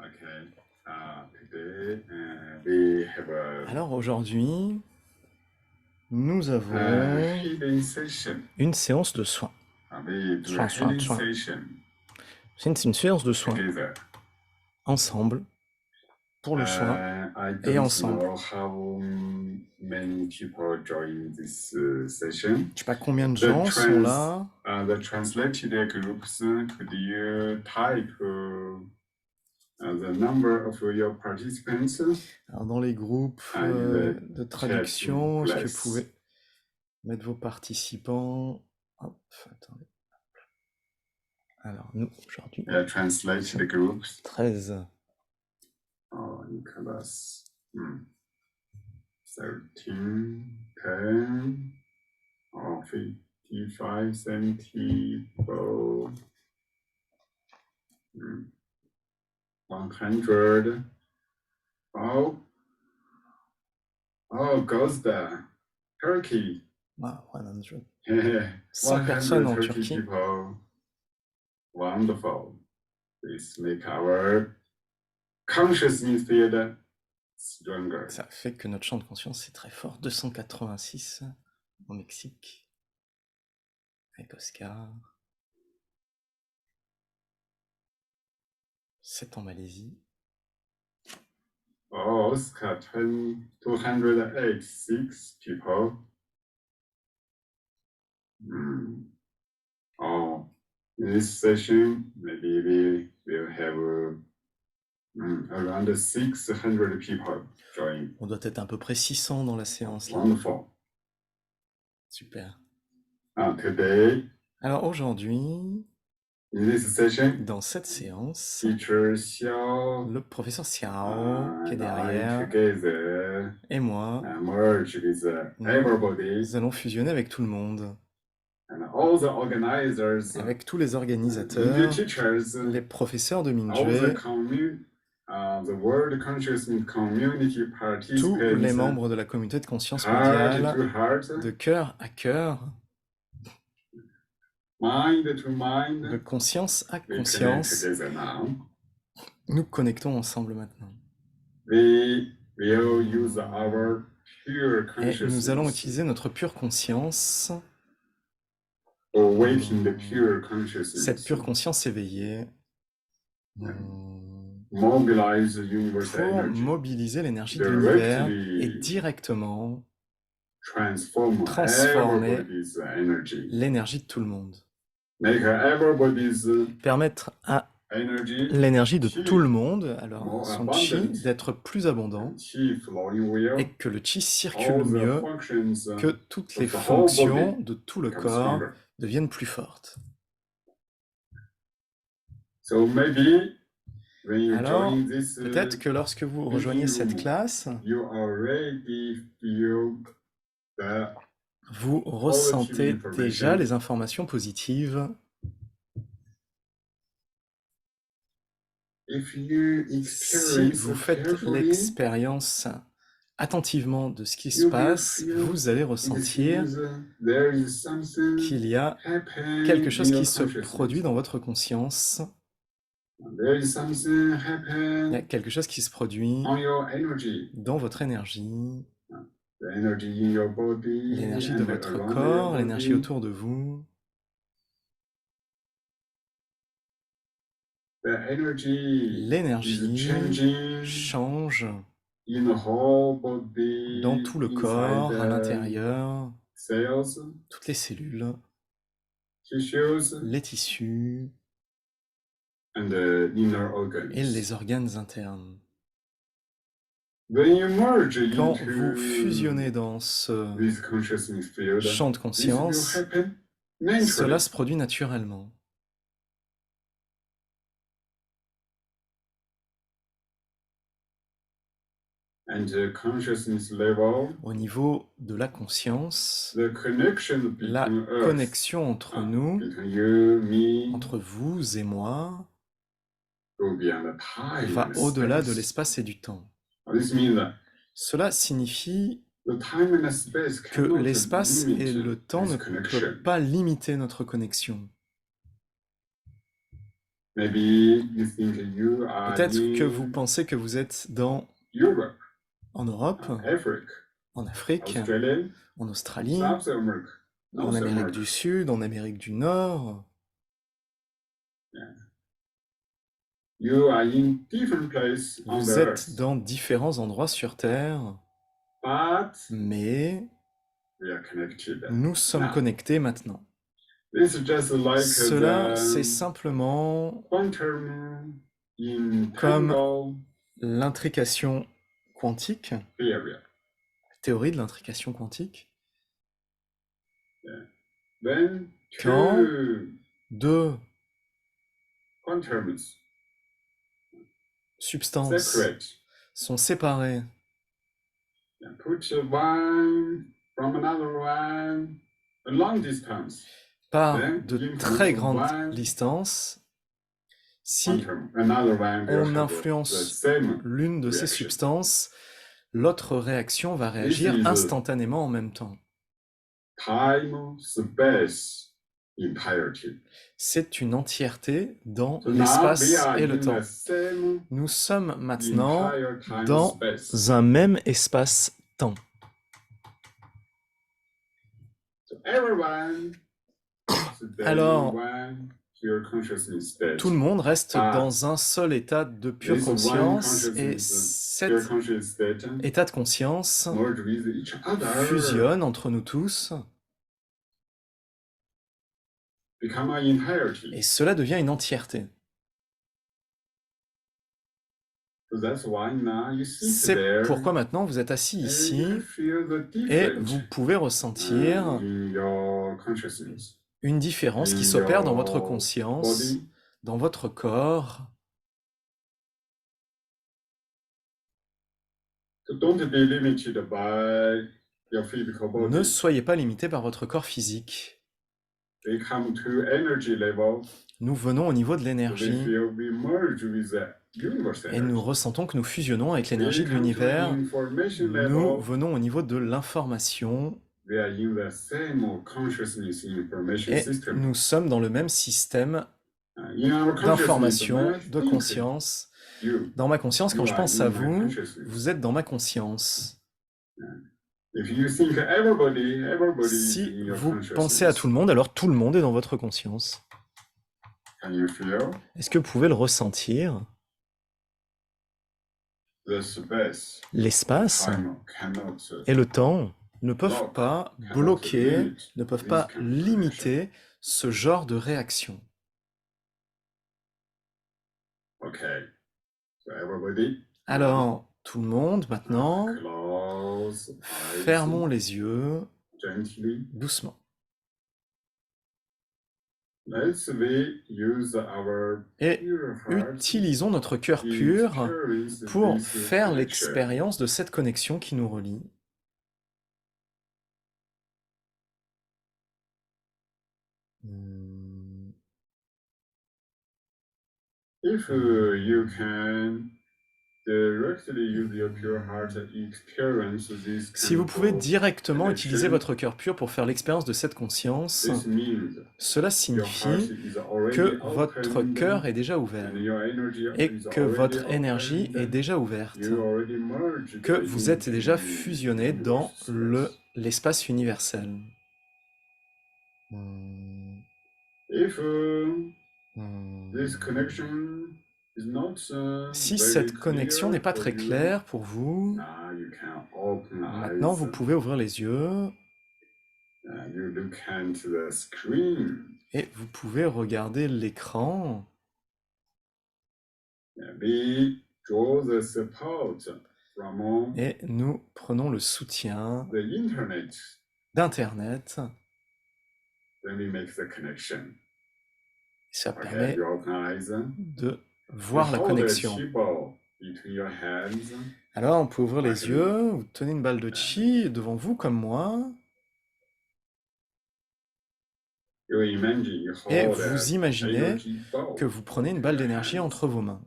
Okay. Today we have Alors aujourd'hui, nous a avons healing session. une séance de soins. We do a Soins. healing session C'est une séance de soins together. ensemble, pour le soin I et don't ensemble. know how many people join this session. Je ne sais pas combien de gens sont là. The translated groups, could you type the number of your participants? Alors dans les groupes de traduction, est-ce que vous pouvez mettre vos participants? Hop, attendez. Alors nous, aujourd'hui, Translated groups. 13. Oh, Nicolas. 13, 10, or 55, 70, 100. Oh, Gozda, Turkey. Wow, 100. 100 personnes en Turkey Turquie. people. Wonderful. This make our consciousness field stronger. Ça fait que notre champ de conscience est très fort. 286 au Mexique, avec Oscar. 7 en Malaisie. Oh, Oscar, 286 people. Oh, in this session, maybe we will have around 600 people join. On doit être à peu près 600 dans la séance. Là. Wonderful. Super. Today, alors aujourd'hui, in this session, dans cette séance, teacher Xiao, le professeur Xiao qui est derrière together, et moi, merge with everybody, nous allons fusionner avec tout le monde, and all the organizers, avec tous les organisateurs, Mingyue teachers, les professeurs de all Mingyue, the World Consciousness Community tous participants, les membres de la communauté de conscience heart mondiale, to heart, de cœur à cœur, mind to mind, de conscience à we connect conscience, together now. nous connectons ensemble maintenant. We will use our pure Et nous allons consciousness, utiliser notre pure conscience, awaken the pure consciousness, cette pure conscience éveillée, mobilize the universal pour energy, mobiliser l'énergie de l'univers et directement transformer transformer everybody's energy, l'énergie de tout le monde. make everybody's Permettre à energy, l'énergie de chi tout le monde, alors more son chi, abundant, d'être plus abondant chi flowing well, et que le chi circule all the mieux, functions que toutes les of the whole fonctions body de tout le become corps stronger. deviennent plus fortes. So maybe when you Alors, join this, peut-être que lorsque vous rejoignez cette classe, you already feel the vous ressentez déjà les informations positives. Si vous faites l'expérience attentivement de ce qui se passe, vous allez ressentir qu'il y a quelque chose qui se produit dans votre conscience. Il y a quelque chose qui se produit dans votre énergie, l'énergie de votre corps, l'énergie autour de vous. L'énergie change dans tout le corps, à l'intérieur, toutes les cellules, les tissus et les organes internes. Quand vous fusionnez dans ce champ de conscience, cela se produit naturellement. Au niveau de la conscience, la connexion entre nous, entre vous et moi, va au-delà de l'espace et du temps. Cela signifie que l'espace et le temps ne peuvent pas limiter notre connexion. Peut-être que vous pensez que vous êtes en Europe, en Afrique, en Australie, en Amérique du Sud, en Amérique du Nord. Vous êtes dans différents endroits sur Terre, mais nous sommes connectés maintenant. Cela, c'est simplement comme l'intrication quantique, théorie de l'intrication quantique, quand deux substances sont séparées par de très grandes distances, si on influence l'une de ces substances, l'autre réaction va réagir instantanément en même temps. C'est une entièreté dans l'espace et le temps. Nous sommes maintenant dans un même espace-temps. Alors, tout le monde reste dans un seul état de pure conscience et cet état de conscience fusionne entre nous tous et cela devient une entièreté. C'est pourquoi maintenant vous êtes assis ici et vous pouvez ressentir une différence qui s'opère dans votre conscience, dans votre corps. Ne soyez pas limité par votre corps physique. Nous venons au niveau de l'énergie et nous ressentons que nous fusionnons avec l'énergie de l'univers. Nous venons au niveau de l'information et nous sommes dans le même système d'information, de conscience. Dans ma conscience, quand je pense à vous, vous êtes dans ma conscience. Si vous pensez à tout le monde, alors tout le monde est dans votre conscience. Est-ce que vous pouvez le ressentir? L'espace et le temps ne peuvent pas bloquer, ne peuvent pas limiter ce genre de réaction. Alors, tout le monde, maintenant, fermons les yeux doucement. Et utilisons notre cœur pur pour faire l'expérience de cette connexion qui nous relie. Si vous pouvez directement utiliser votre cœur pur pour faire l'expérience de cette conscience, cela signifie que votre cœur est déjà ouvert et que votre énergie est déjà ouverte, que vous êtes déjà fusionné dans l'espace universel. Si cette connexion n'est pas très claire pour vous, maintenant vous pouvez ouvrir les yeux et vous pouvez regarder l'écran. Et nous prenons le soutien d'Internet. Ça permet de voir la connexion. Alors, on peut ouvrir les yeux, vous tenez une balle de chi devant vous comme moi. Et vous imaginez que vous prenez une balle d'énergie entre vos mains.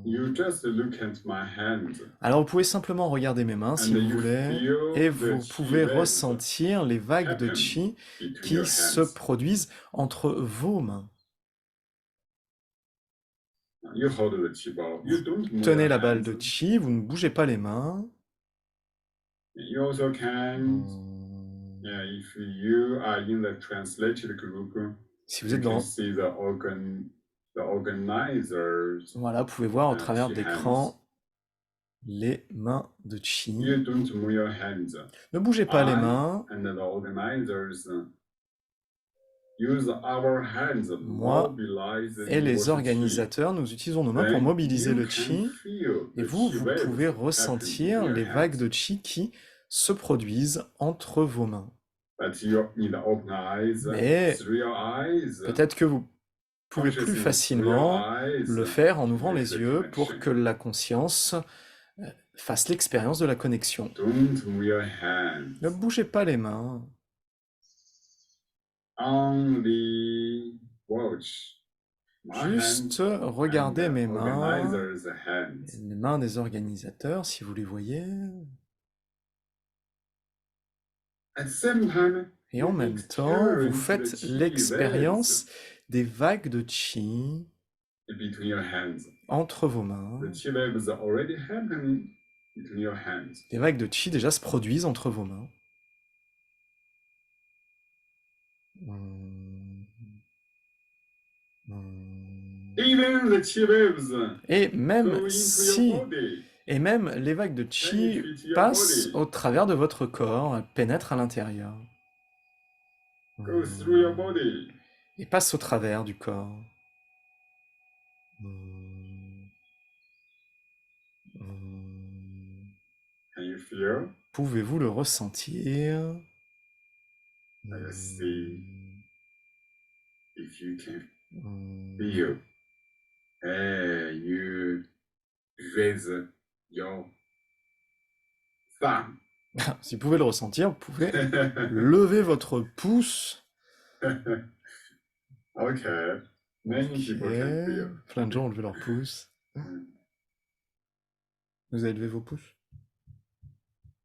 You just look at my hand Alors, vous pouvez simplement regarder mes mains si and vous you voulez, feel et the vous chi pouvez waves ressentir les vagues de happen chi between qui your se hands. produisent entre vos mains. You hold the chi ball. You don't move Tenez your la balle hands. de chi, vous ne bougez pas les mains. You also can, yeah, if you are in the translated group, Si vous you êtes can dans... see the organizers Voilà, vous pouvez voir au travers chi de hands. l'écran les mains de chi. You don't move your hands. Ne bougez pas les I mains. and the organizers use our hands, Moi mobilize et les universal chi. organisateurs, nous utilisons nos mains pour Then mobiliser you le can chi. feel Et the vous, chi vous waves pouvez happen in ressentir your les vagues hands. de chi qui se produisent entre vos mains. But you need to open eyes, Mais through your eyes. peut-être que vous pouvez plus facilement le faire en ouvrant les yeux pour que la conscience fasse l'expérience de la connexion. Don't move your hands. Ne bougez pas les mains. Only watch my Juste hands regardez and the mes mains, organizers' hands. les mains des organisateurs, si vous les voyez. At the same time, Et en même temps, vous faites l'expérience des vagues de chi between your hands. entre vos mains. The chi waves are already happening between your hands. Les vagues de chi déjà se produisent entre vos mains. Even the chi waves Et go même into si, your body. et même les vagues de chi passent au travers de votre corps, elles pénètrent à l'intérieur. Go through your body. Et passent au travers du corps. Can you feel? Pouvez-vous le ressentir? Let's see if you can feel. Hey, you raise your thumb. Si vous pouvez le ressentir, vous pouvez lever votre pouce. Ok. Many people can feel. Plein de gens ont levé leur pouce. Vous avez levé vos pouces?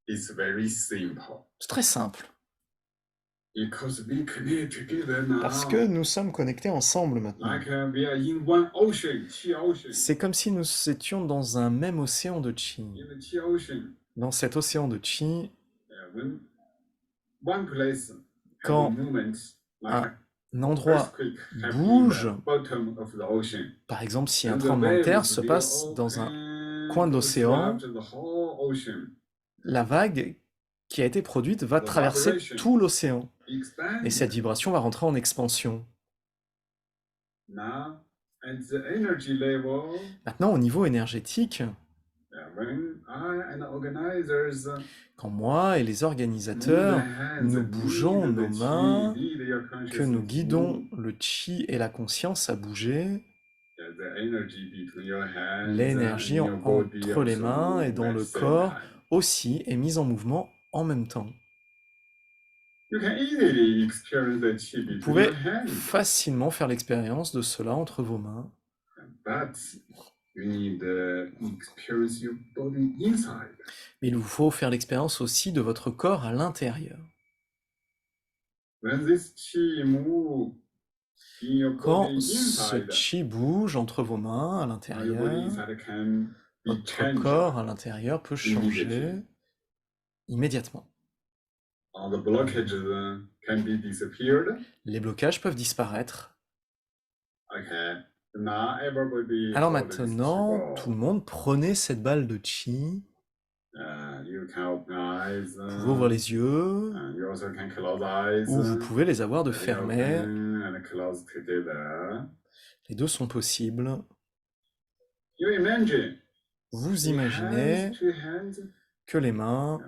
It's very simple. C'est très simple. Because we connect together now. Parce que nous sommes connectés ensemble maintenant. Like we are in one ocean, chi ocean. C'est comme si nous étions dans un même océan de chi. In the chi ocean. Dans cet océan de chi, When one place quand has a movement, like un endroit bouge, par exemple si un tremblement de terre se passe dans un coin de l'océan, la vague qui a été produite va traverser tout l'océan. Et cette vibration va rentrer en expansion. Maintenant, au niveau énergétique, quand moi et les organisateurs, nous bougeons nos mains, que nous guidons le chi et la conscience à bouger, l'énergie entre les mains et dans le corps aussi est mise en mouvement en même temps. Vous pouvez facilement faire l'expérience de cela entre vos mains. Mais il vous faut faire l'expérience aussi de votre corps à l'intérieur. Quand ce chi bouge entre vos mains à l'intérieur, votre corps à l'intérieur peut changer immédiatement. Les blocages peuvent disparaître. Alors maintenant, tout le monde, prenez cette balle de chi. Vous pouvez ouvrir les yeux, ou vous pouvez les avoir de fermés. Les deux sont possibles. Vous imaginez que les mains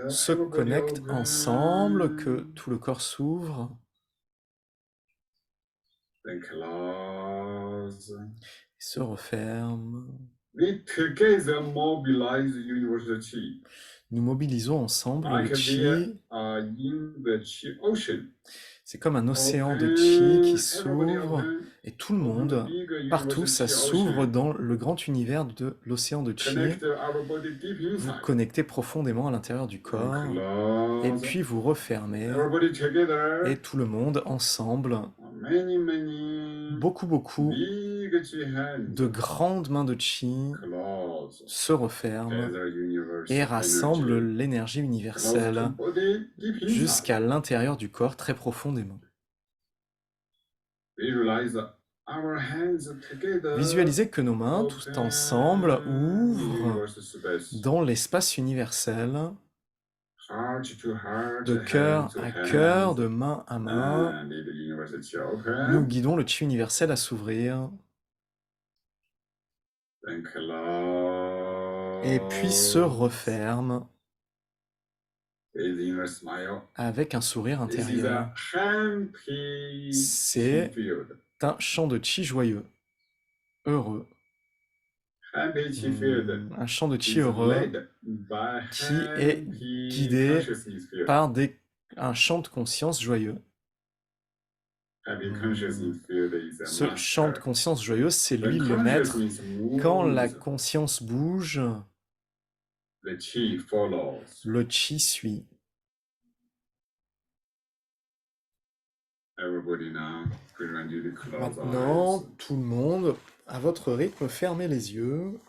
se connectent ensemble, que tout le corps s'ouvre. Et se referme. Nous mobilisons ensemble le chi. C'est comme un océan de chi qui Open, everybody s'ouvre open. et tout le Open the monde, big partout, universal ça chi s'ouvre ocean. dans le grand univers de l'océan de chi. Connect our body deep Vous inside. connectez profondément à l'intérieur du And corps et close. puis vous refermez Everybody together. et tout le monde ensemble, Many beaucoup big chi hands. de grandes mains de chi Close. se referment Gather universal et rassemblent energy. l'énergie Close universelle the body deep inside. jusqu'à l'intérieur du corps très profondément. Visualize our hands together. Visualisez que nos mains, tous ensemble, Open ouvrent universal space. dans l'espace universel, Heart to heart, de hand cœur to à hand. cœur, de main à main. And the universal chi Nous open. guidons le chi universel à s'ouvrir Then close. et puis se referme With inner smile. avec un sourire This is intérieur. a happy C'est chi field. un chant de chi joyeux, heureux. Happy chi field Un chant de chi is heureux led by qui est happy guidé consciousness field. par un chant de conscience joyeux. Happy consciousness field is a Ce chant de master. conscience joyeux, c'est When lui le maître. consciousness moves, Quand la conscience bouge, the chi follows. le chi suit. Everybody now, pretend to close Maintenant, eyes. tout le monde, à votre rythme, fermez les yeux.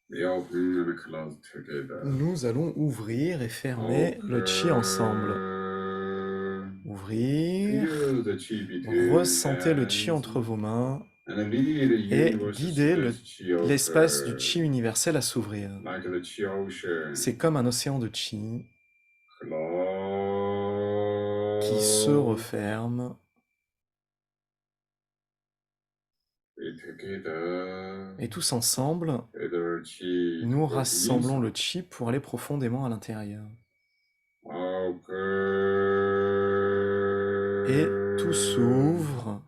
We open and close together. Nous allons ouvrir et fermer le chi ensemble. Ouvrir, Feel the chi between ressentez le chi hands entre vos mains and lead the et universal guidez space chi open. l'espace du chi universel à s'ouvrir. Like the chi ocean. C'est comme un océan de chi qui se Close. referme. We together. Et tous ensemble, Gather chi nous to go rassemblons inside. le chi pour aller profondément à l'intérieur. Et tout s'ouvre.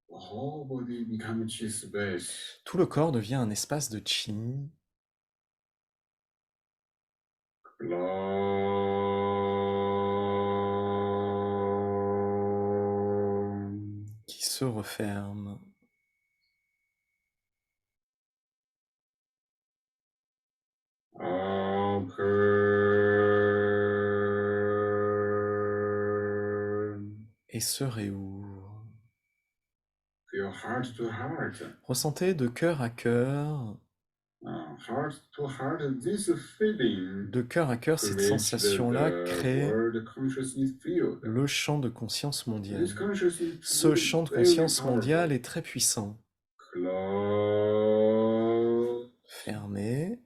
The whole body becomes chi space. Tout le corps devient un espace de chi Close. qui se referme. Open. Et se réouvre. Feel heart to heart. Ressentez de cœur à cœur, Heart to heart, this feeling de cœur à cœur, cette creates sensation-là the crée world consciousness field. le champ de conscience mondial. This consciousness Ce field champ de is very conscience powerful. mondial est très puissant. Close. Fermé.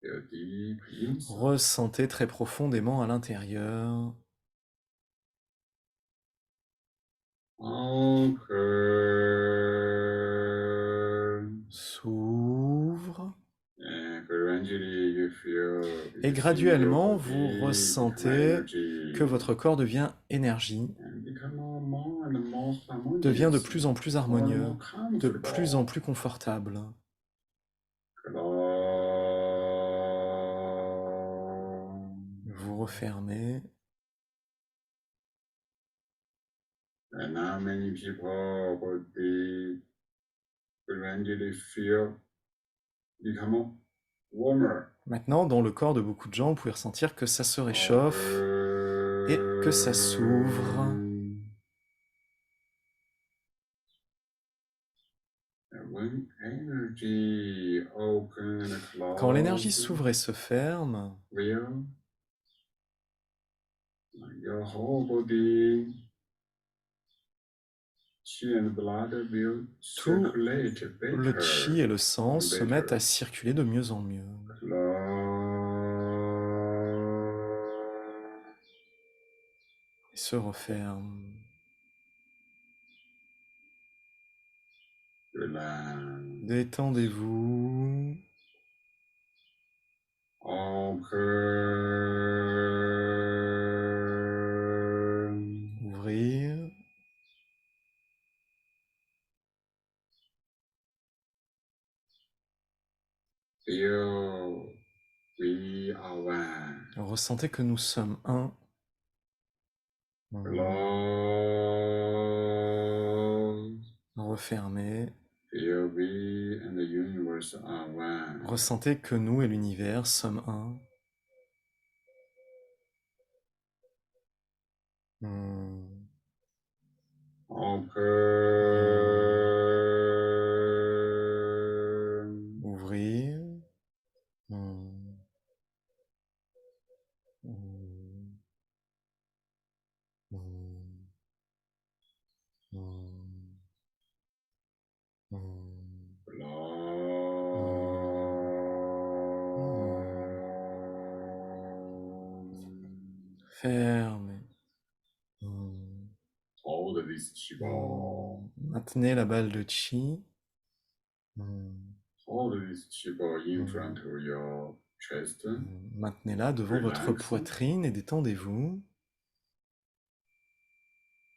Feel deep inside. Ressentez très profondément à l'intérieur. Open. S'ouvre. And gradually you feel Et this graduellement, your vous body become ressentez energy. que votre corps devient énergie, And become more and more harmonious. devient de plus en plus More and harmonieux, more de comfortable. plus en plus confortable. Close. Vous refermez. And now many people would be gradually feel become warmer. Maintenant, dans le corps de beaucoup de gens, vous pouvez ressentir que ça se réchauffe et que ça s'ouvre. And when energy open and close, Quand l'énergie s'ouvre et se ferme, will your whole body, chi and blood will tout circulate le better. chi et le sang se better. mettent à circuler de mieux en mieux. Et se referment. Relax. Détendez-vous. Open. Ouvrir. feel we are one. Ressentez que nous sommes un. Close. Refermez. Feel we and the universe are one. Ressentez que nous et l'univers sommes un. Open. Ouvrir. Fermez. Hold this chi ball. Maintenez la balle de chi. Hold this chi ball in front of your chest. Maintenez-la devant votre poitrine et détendez-vous.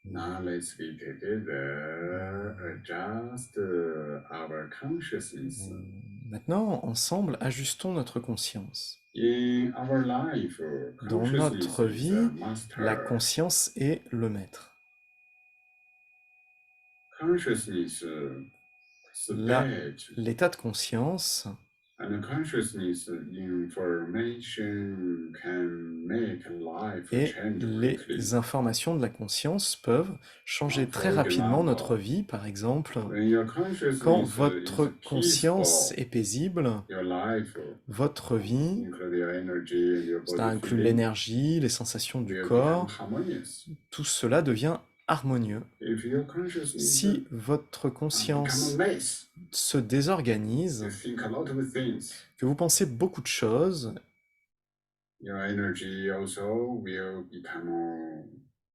Now let's be together, adjust our consciousness. Maintenant, ensemble, ajustons notre conscience. In our life, Dans notre vie, la master. conscience est le maître. Consciousness state L'état de conscience and consciousness information can make life et change les quickly. informations de la conscience peuvent changer très rapidement notre vie. Par exemple, When your quand consciousness votre is conscience peaceful, est paisible, your life, votre vie, including your energy and your ça body inclut feeling, l'énergie, les sensations du will corps, become harmonious. tout cela devient harmonieux. If your consciousness Si votre become conscience a mess, se désorganise, you think a lot of things, que vous pensez beaucoup de choses, your energy also will become a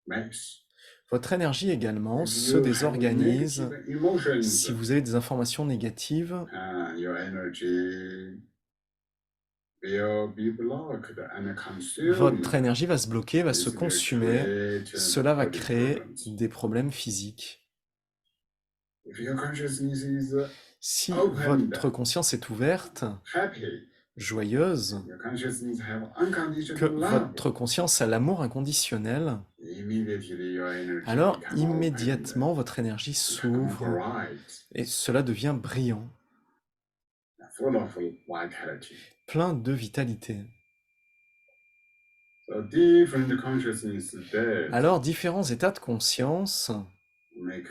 mess. votre énergie également If se you have désorganise. negative emotions, Si vous avez des informations négatives, your energy will be blocked and consumed. votre énergie va se bloquer, va se This will consumer. create Cela va body créer problems. des problèmes physiques. If your consciousness is Si opened, votre conscience est ouverte, happy, joyeuse, your consciousness have que unconditional love, votre conscience a l'amour inconditionnel, immediately your energy alors become immédiatement votre énergie open, become s'ouvre bright, et cela devient brillant, full of vitality. plein de vitalité. So different consciousness states Alors différents états de conscience make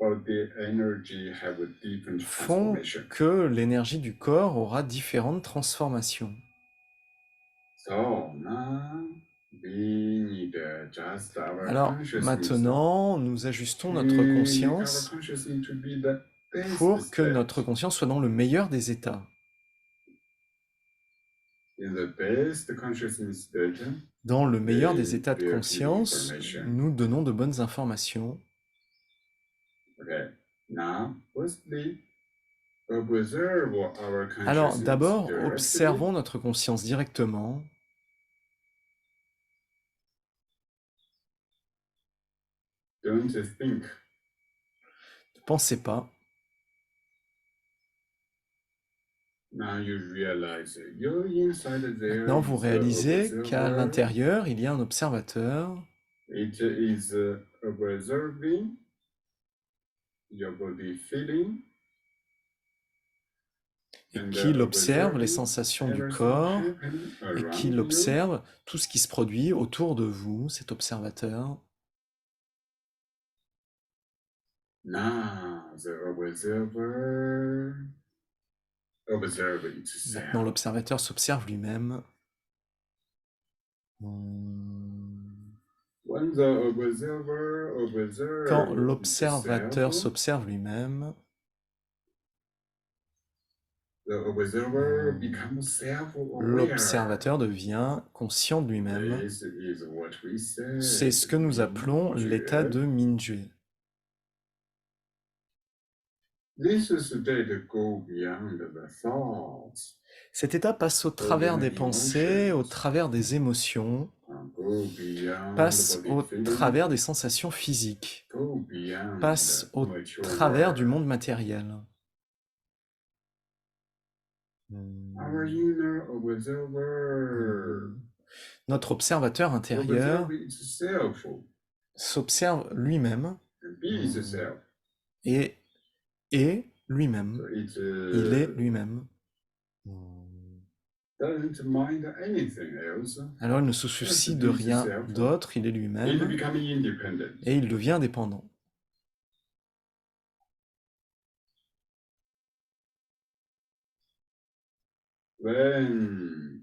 body energy have a different font transformation. que l'énergie du corps aura différentes transformations. So now we need just our Alors consciousness maintenant, nous ajustons notre to make our conscience consciousness to be the best pour que state. notre conscience soit dans le meilleur des états. In the best consciousness state, Dans le meilleur we des états de will give conscience, information. nous donnons de bonnes informations. Okay. Now, firstly, observe our Alors consciousness d'abord, directly. observons notre conscience directement. Don't think. Ne pensez pas. Now you realize you're inside there. Maintenant, vous is a réalisez qu'à observer. l'intérieur, il y a un observateur It is observing your body feeling. And qu'il observe les observing sensations du everything corps happening et around qu'il you. observe tout ce qui se produit autour de vous, cet observateur. Now the observer observe itself. Maintenant, l'observateur s'observe lui-même. When the observer observes Quand l'observateur itself, s'observe lui-même, the observer becomes self-aware. l'observateur devient conscient de lui-même. This is what we say. C'est ce que nous appelons l'état de Mingyue. This state go beyond the thoughts, Cet état passe au travers des pensées, au travers des émotions, go beyond passe body au feeling, travers des sensations physiques, go beyond passe au mature travers du world. monde matériel. Our inner observer Notre observateur intérieur observe itself s'observe lui-même and be itself. et est lui-même. So it Il est lui-même. doesn't mind anything else. Alors il ne se soucie de rien d'autre, il est It lui-même become independent. et il devient indépendant. When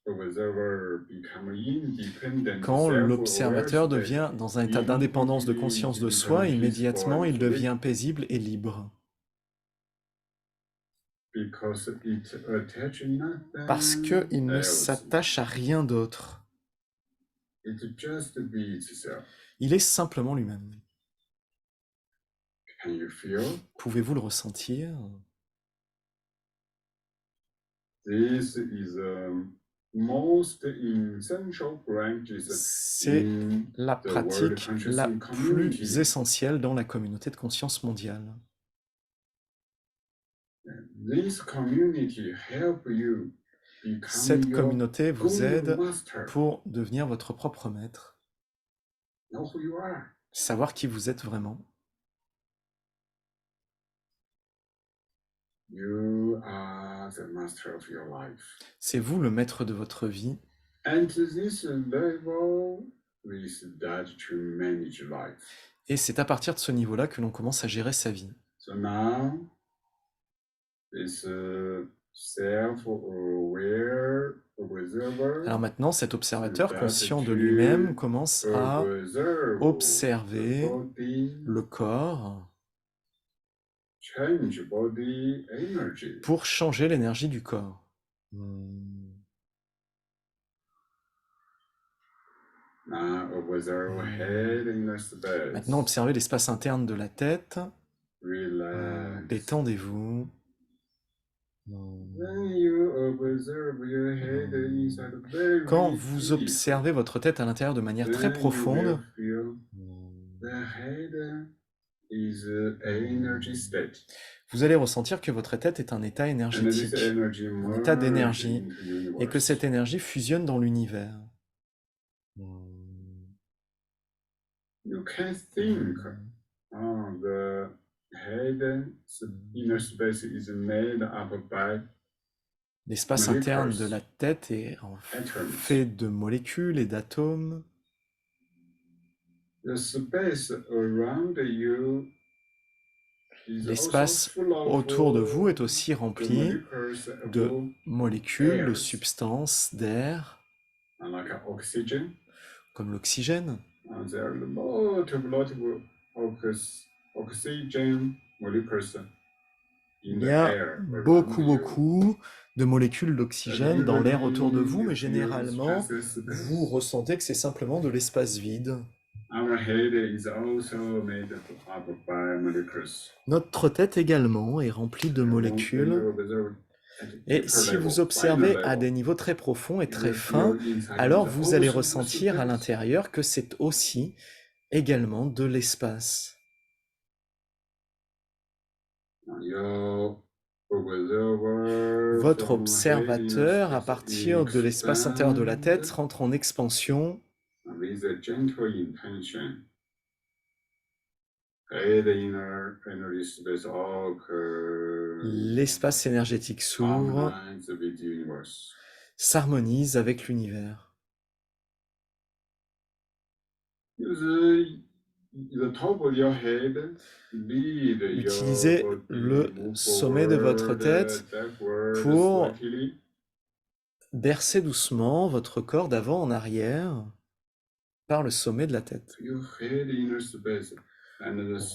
observer become independent, Quand l'observateur self-aware devient state, dans un état d'indépendance de conscience de soi, immédiatement il devient paisible et libre. because it attach nothing Parce qu'il ne else. s'attache à rien d'autre. It just be itself. Il est simplement lui-même. Can you feel? Pouvez-vous le ressentir? This is most essential practice C'est in la the World pratique la Consciousness plus Community. essentielle dans la communauté de conscience mondiale. This community help you become Cette your communauté vous aide own master. pour devenir votre propre maître, Know who you are. savoir qui vous êtes vraiment. You are the master of your life. C'est vous le maître de votre vie. And to this level, we start to manage life. Et c'est à partir de ce niveau-là que l'on commence à gérer sa vie. So now, this self-aware observer Alors maintenant, cet observateur conscient de lui-même commence à observer body, le corps change body energy. pour changer l'énergie du corps. Now observe head in the space. Maintenant, observez l'espace interne de la tête. Relax. Détendez-vous. When you observe your head inside very Quand vous deep, observez votre tête à l'intérieur de manière then très you profonde, will feel the head is energy state. vous allez ressentir que votre tête est un état And this énergétique, energy un état merge d'énergie, into the et que universe. cette énergie fusionne dans l'univers. You can think the head inner space is made up by L'espace interne de la tête est fait de molécules et d'atomes. the space around you. L'espace autour de vous est aussi rempli de molécules, de substances, d'air, like oxygen. comme l'oxygène. There are multiple oxygen molecules in Il the y a air around beaucoup you. de molécules d'oxygène dans l'air autour de vous, mais généralement, vous ressentez que c'est simplement de l'espace vide. Our head is also made up by molecules. Notre tête également est remplie de molécules. Et si vous observez à des niveaux très profonds et très fins, alors vous allez ressentir à l'intérieur que c'est aussi également de l'espace. Votre observateur, à partir de l'espace intérieur de la tête, rentre en expansion with a gentle intention. l'espace énergétique s'ouvre, s'harmonise avec l'univers. Utilisez le sommet de votre tête pour bercer doucement votre corps d'avant en arrière par le sommet de la tête.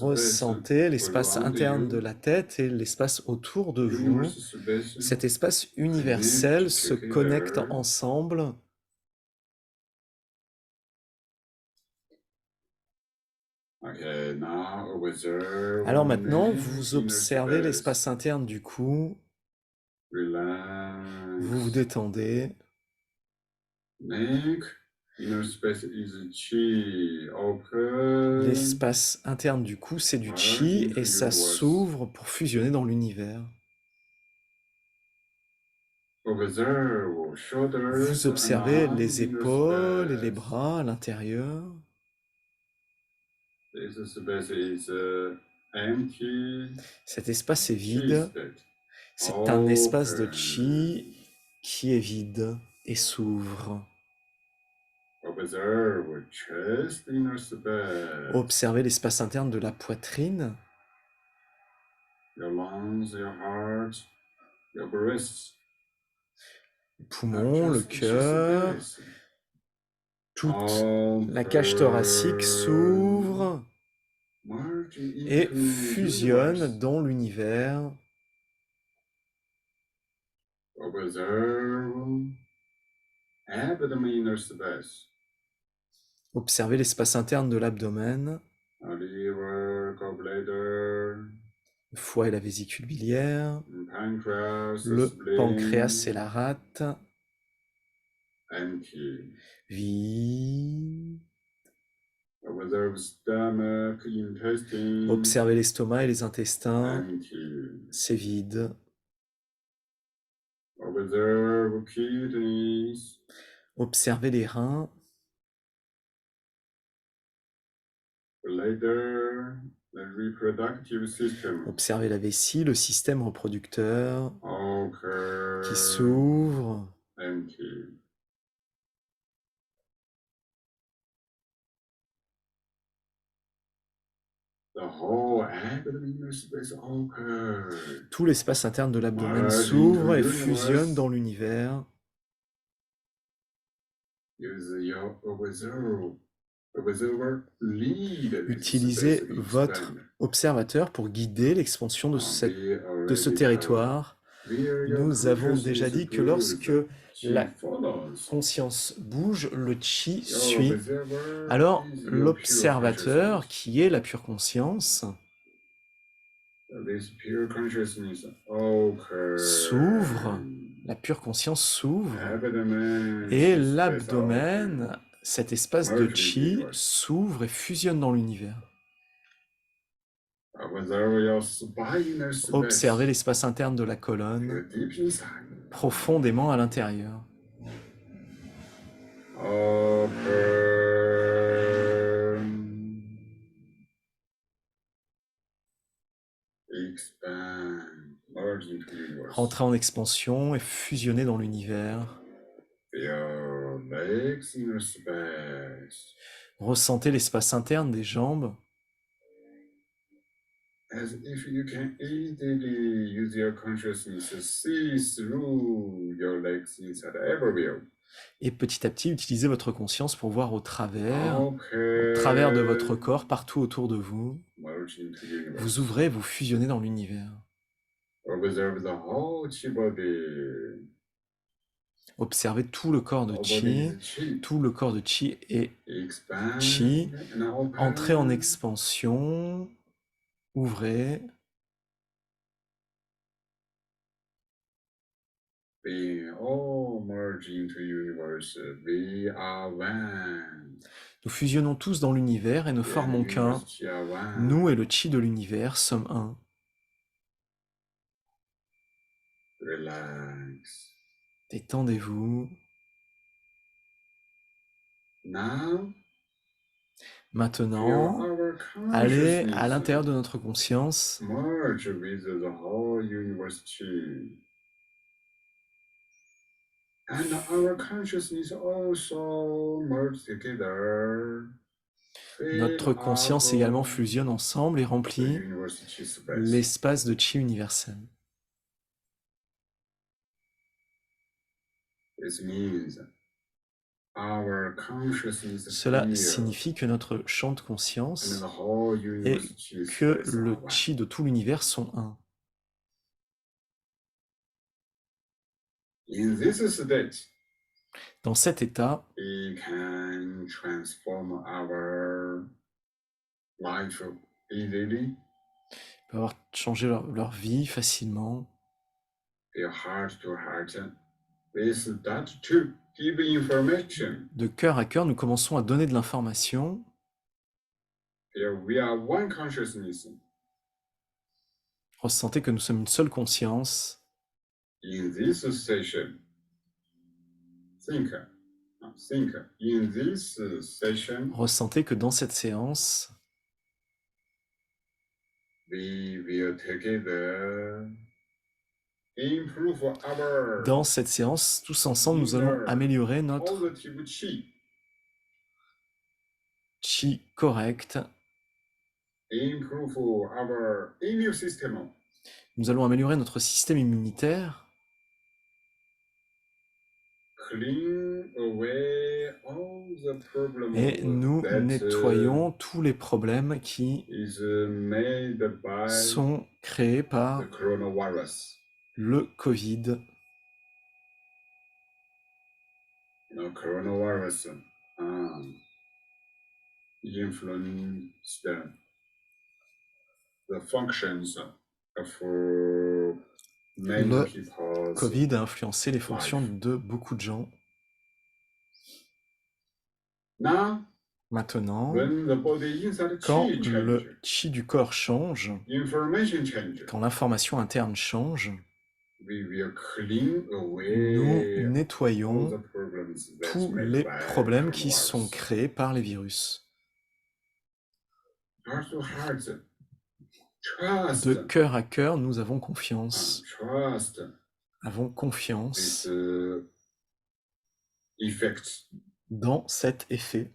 Ressentez l'espace interne de la tête et l'espace autour de vous. Cet espace universel se connecte ensemble. Alors maintenant, vous observez l'espace interne du cou. Vous vous détendez. L'espace interne du cou, c'est du chi et ça s'ouvre pour fusionner dans l'univers. Now observe the head inside the space. L'espace interne du cou, c'est du chi et ça s'ouvre pour fusionner dans l'univers. L'espace interne du cou, c'est du chi et ça s'ouvre pour fusionner dans l'univers. L'espace interne du cou, c'est du chi et ça s'ouvre pour fusionner dans l'univers. Vous observez les épaules et les bras à l'intérieur. Cet espace est vide. C'est un espace de chi qui est vide et s'ouvre. Observez l'espace interne de la poitrine. Les poumons, le cœur, toute la cage thoracique s'ouvre et fusionne dans l'univers. Observez l'espace interne de l'abdomen, le foie et la vésicule biliaire, le pancréas et la rate, vide. Observez l'estomac et les intestins, c'est vide. Observez les reins, observez la vessie, le système reproducteur qui s'ouvre. Tout l'espace interne de l'abdomen s'ouvre et fusionne dans l'univers. Utilisez votre observateur pour guider l'expansion de ce territoire. Nous avons déjà dit que lorsque la conscience bouge, le chi suit. Alors, l'observateur, qui est la pure conscience, s'ouvre, la pure conscience s'ouvre, et l'abdomen, cet espace de chi, s'ouvre et fusionne dans l'univers. Observez l'espace interne de la colonne, profondément à l'intérieur. Rentrez en expansion et fusionnez dans l'univers. Ressentez l'espace interne des jambes. As if you can easily use your consciousness to see through your legs inside everywhere. Et petit à petit, utilisez votre conscience pour voir au travers de votre corps, partout autour de vous. Vous ouvrez, vous fusionnez dans l'univers. Observez tout le corps de chi. Tout le corps de chi est chi. Entrez en expansion. Ouvrez. Nous fusionnons tous dans l'univers et ne formons qu'un. Nous et le chi de l'univers sommes un. Détendez-vous. Maintenant, allez à l'intérieur de notre conscience. And our consciousness also merge together. Notre conscience également fusionne ensemble et remplit l'espace de chi universel. Cela signifie que notre champ de conscience et que le chi de tout l'univers sont un. Dans cet état, ils peuvent changer leur vie facilement. De cœur à cœur, nous commençons à donner de l'information. Ressentez que nous sommes une seule conscience. in this session, think, in this session, Ressentez que dans cette séance, we will together improve our dans cette séance, tous ensemble, nous allons améliorer notre positive chi, chi correct. improve our immune system, Nous allons améliorer notre système immunitaire clean away all the problems et nous that nettoyons tous les problèmes qui is made by sont créés par the coronavirus. le Covid. Coronavirus influence the functions of many Le people's Covid a influencé les fonctions de beaucoup de gens. Now, Maintenant, when the body inside quand chi le change, chi du corps change, information change, quand l'information interne change, we will clean nous away all nettoyons the problems that's tous made les by problèmes qui coronavirus. sont créés par les virus. Heart to heart, De trust, cœur à cœur, nous avons confiance. trust Avons this confiance effect. dans cet effet.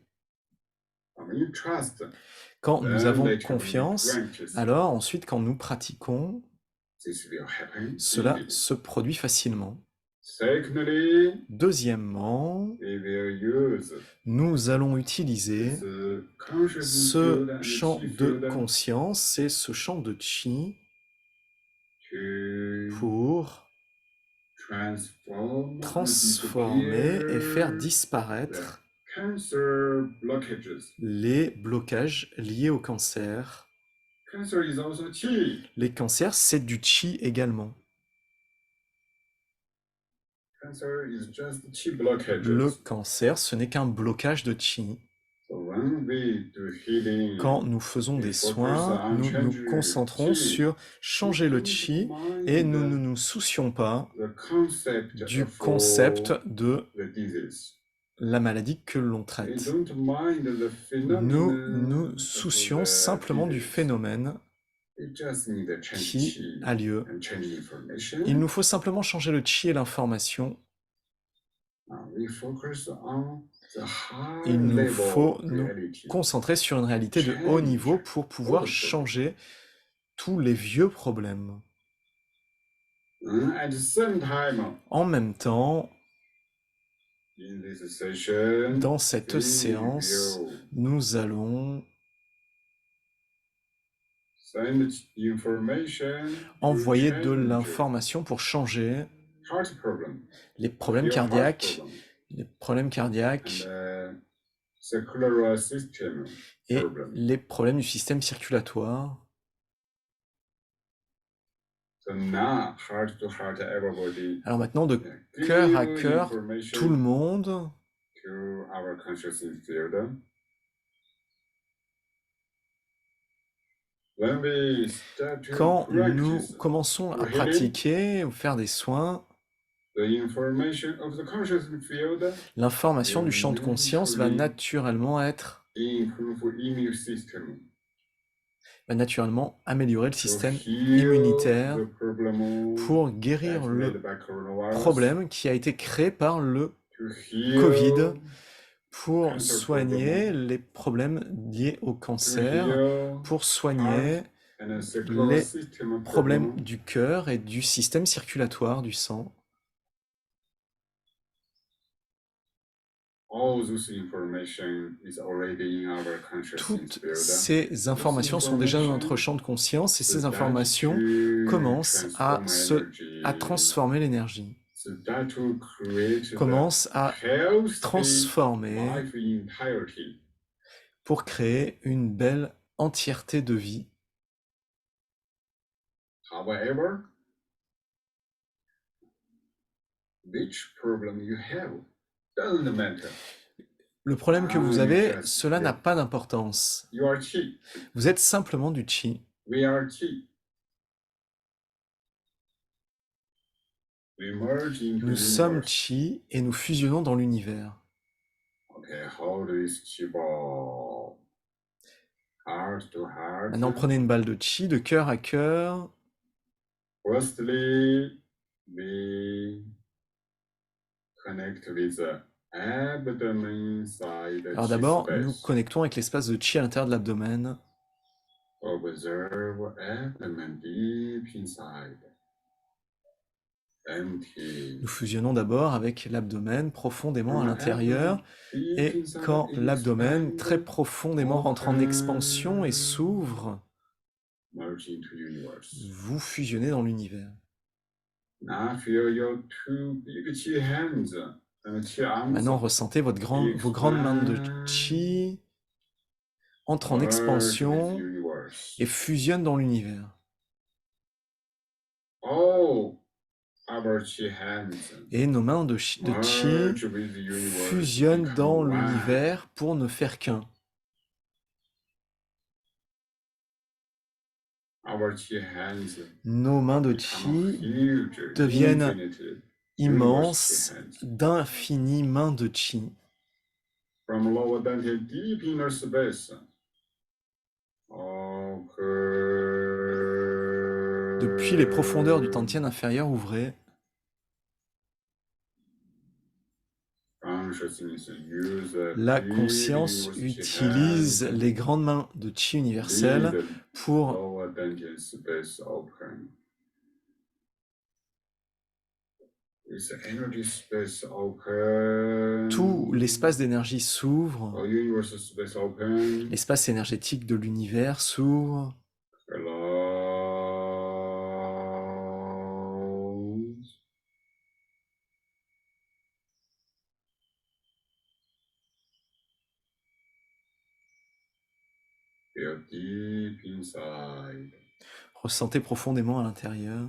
When you trust, Quand nous then avons later when you confiance, practice, alors ensuite quand nous pratiquons, this will happen cela easily. se produit facilement. Secondly, Deuxièmement, we will use nous allons utiliser this consciousness ce field and champ chi de field conscience et ce champ de chi to pour transform and transformer et faire disappear disparaître cancer blockages. les blocages liés au cancer. Cancer is also chi. Les cancers, c'est du chi également. Cancer is just chi blockages. Le cancer, ce n'est qu'un blocage de chi. So when we do healing, Quand nous faisons des soins, nous nous concentrons sur changer le chi et nous ne nous soucions pas the concept du of concept de the disease. la maladie que l'on We traite. don't mind the Nous phenomenon nous of soucions the simplement du disease. phénomène We just need to change qui chi a lieu. and change information. Il nous faut simplement changer le chi et l'information. We focus on the high Il nous level faut nous reality. concentrer sur une réalité de haut niveau pour pouvoir changer tous les vieux problèmes. At the same time, En même temps, in this session, dans cette we séance, will nous allons send information to envoyer de change l'information pour changer heart problem, les problèmes your heart cardiaques, problem, les problèmes cardiaques and circular system et problem. les problèmes du système circulatoire. So now, heart to heart, everybody Alors maintenant, de give cœur à cœur, information tout le monde to our consciousness field. When we start to quand nous practice commençons à healing, pratiquer ou faire des soins, the information of the consciousness field l'information du champ de conscience va naturellement improve immune system va naturellement améliorer le to système heal immunitaire the problem pour guérir that's le made by coronavirus, problème qui a été créé par le to heal Covid, pour cancer soigner problem, les problèmes liés au to cancer, heal pour soigner heart and circular les system problèmes problem. du cœur et du système circulatoire du sang. All this information is already in our consciousness Toutes field. ces informations sont déjà dans notre champ de conscience et ces informations commencent à transformer l'énergie, commencent à transformer pour créer une belle entièreté de vie. However, which problem you have doesn't matter. Le problème que vous avez, cela n'a pas d'importance. You are chi. Vous êtes simplement du chi. We are chi. Nous sommes chi et nous fusionnons dans l'univers. Okay, hold this chi ball. Heart to heart. Maintenant, prenez une balle de chi de cœur à cœur. Firstly, we connect with the abdomen side. Alors d'abord, nous connectons avec l'espace de chi à l'intérieur de l'abdomen. Observe abdomen deep inside. Empty. Nous fusionnons d'abord avec l'abdomen profondément à l'intérieur. Et quand l'abdomen très profondément rentre en expansion et s'ouvre, vous fusionnez dans l'univers. Maintenant, ressentez vos grandes mains de chi entrent en expansion et fusionnent dans l'univers. Et nos mains de chi fusionnent dans l'univers pour ne faire qu'un. Nos mains de chi deviennent immenses, d'infinies mains de chi. Depuis les profondeurs du Tantien inférieur, ouvrez. La conscience utilise les grandes mains de chi universel pour tout l'espace d'énergie s'ouvre, l'espace énergétique de l'univers s'ouvre. Ressentez profondément à l'intérieur.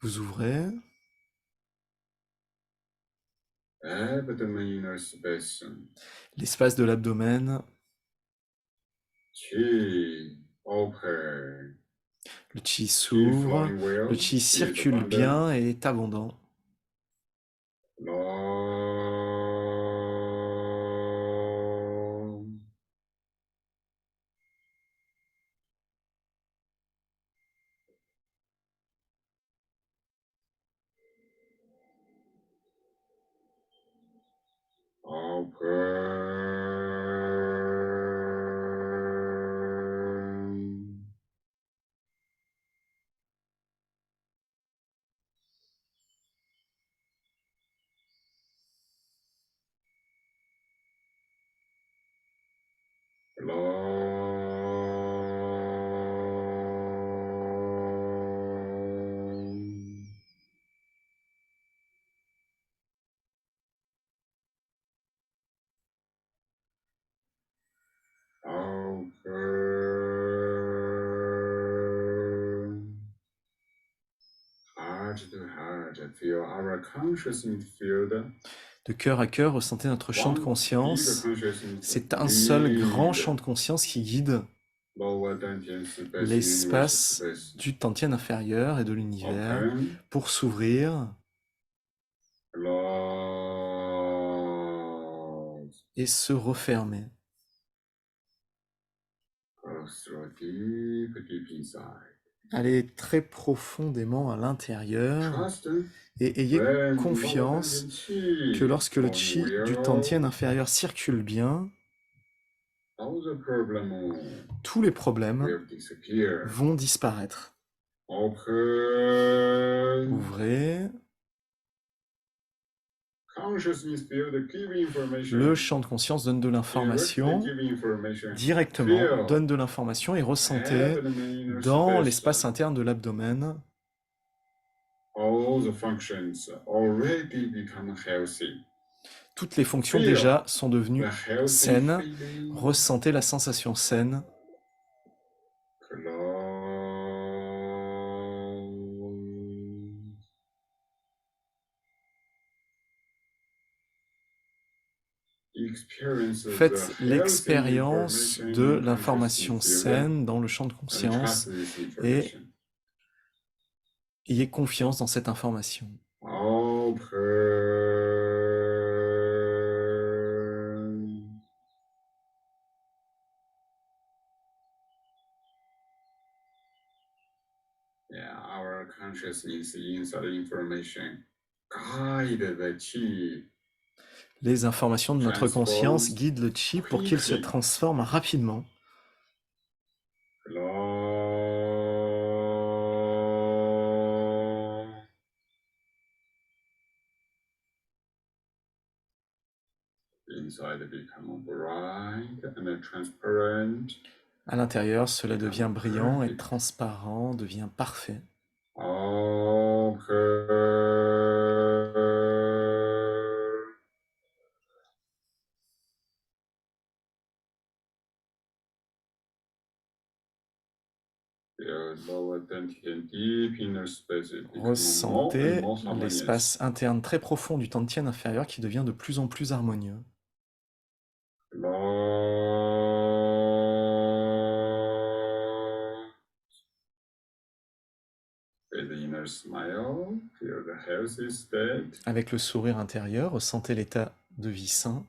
Vous ouvrez. L'espace de l'abdomen. Le chi s'ouvre, le chi circule bien et est abondant. De cœur à cœur, ressentez notre champ de conscience. C'est un seul grand champ de conscience qui guide l'espace du Tantien inférieur et de l'univers pour s'ouvrir et se refermer. Allez très profondément à l'intérieur et ayez confiance que lorsque le chi du Tantien inférieur circule bien, tous les problèmes vont disparaître. Ouvrez. Le champ de conscience donne de l'information directement, donne de l'information et ressentez dans l'espace interne de l'abdomen toutes les fonctions déjà sont devenues saines. Ressentez la sensation saine. Faites l'expérience de l'information saine dans le champ de conscience et ayez confiance dans cette information. Our consciousness inside information guide the chi. Les informations de notre conscience guident le chi pour qu'il se transforme rapidement. À l'intérieur, cela devient brillant et transparent, devient parfait. Ressentez l'espace interne très profond du Tantien inférieur qui devient de plus en plus harmonieux. Avec le sourire intérieur, ressentez l'état de vie sain.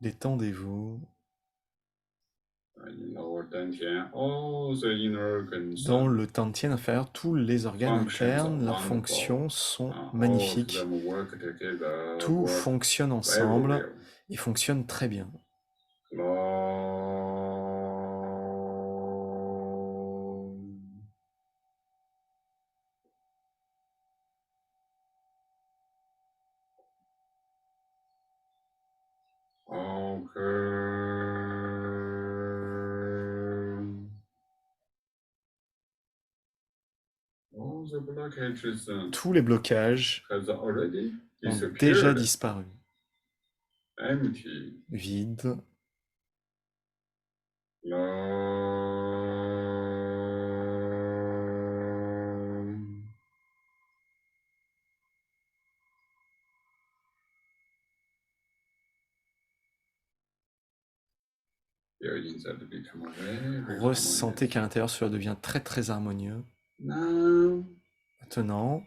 Détendez-vous. Dans le Tantien inférieur, tous les organes internes, leurs fonctions sont magnifiques. Tout fonctionne ensemble et fonctionne très bien. Tous les blocages ont déjà disparu. Vide. Ressentez qu'à l'intérieur, cela devient très très harmonieux. Maintenant,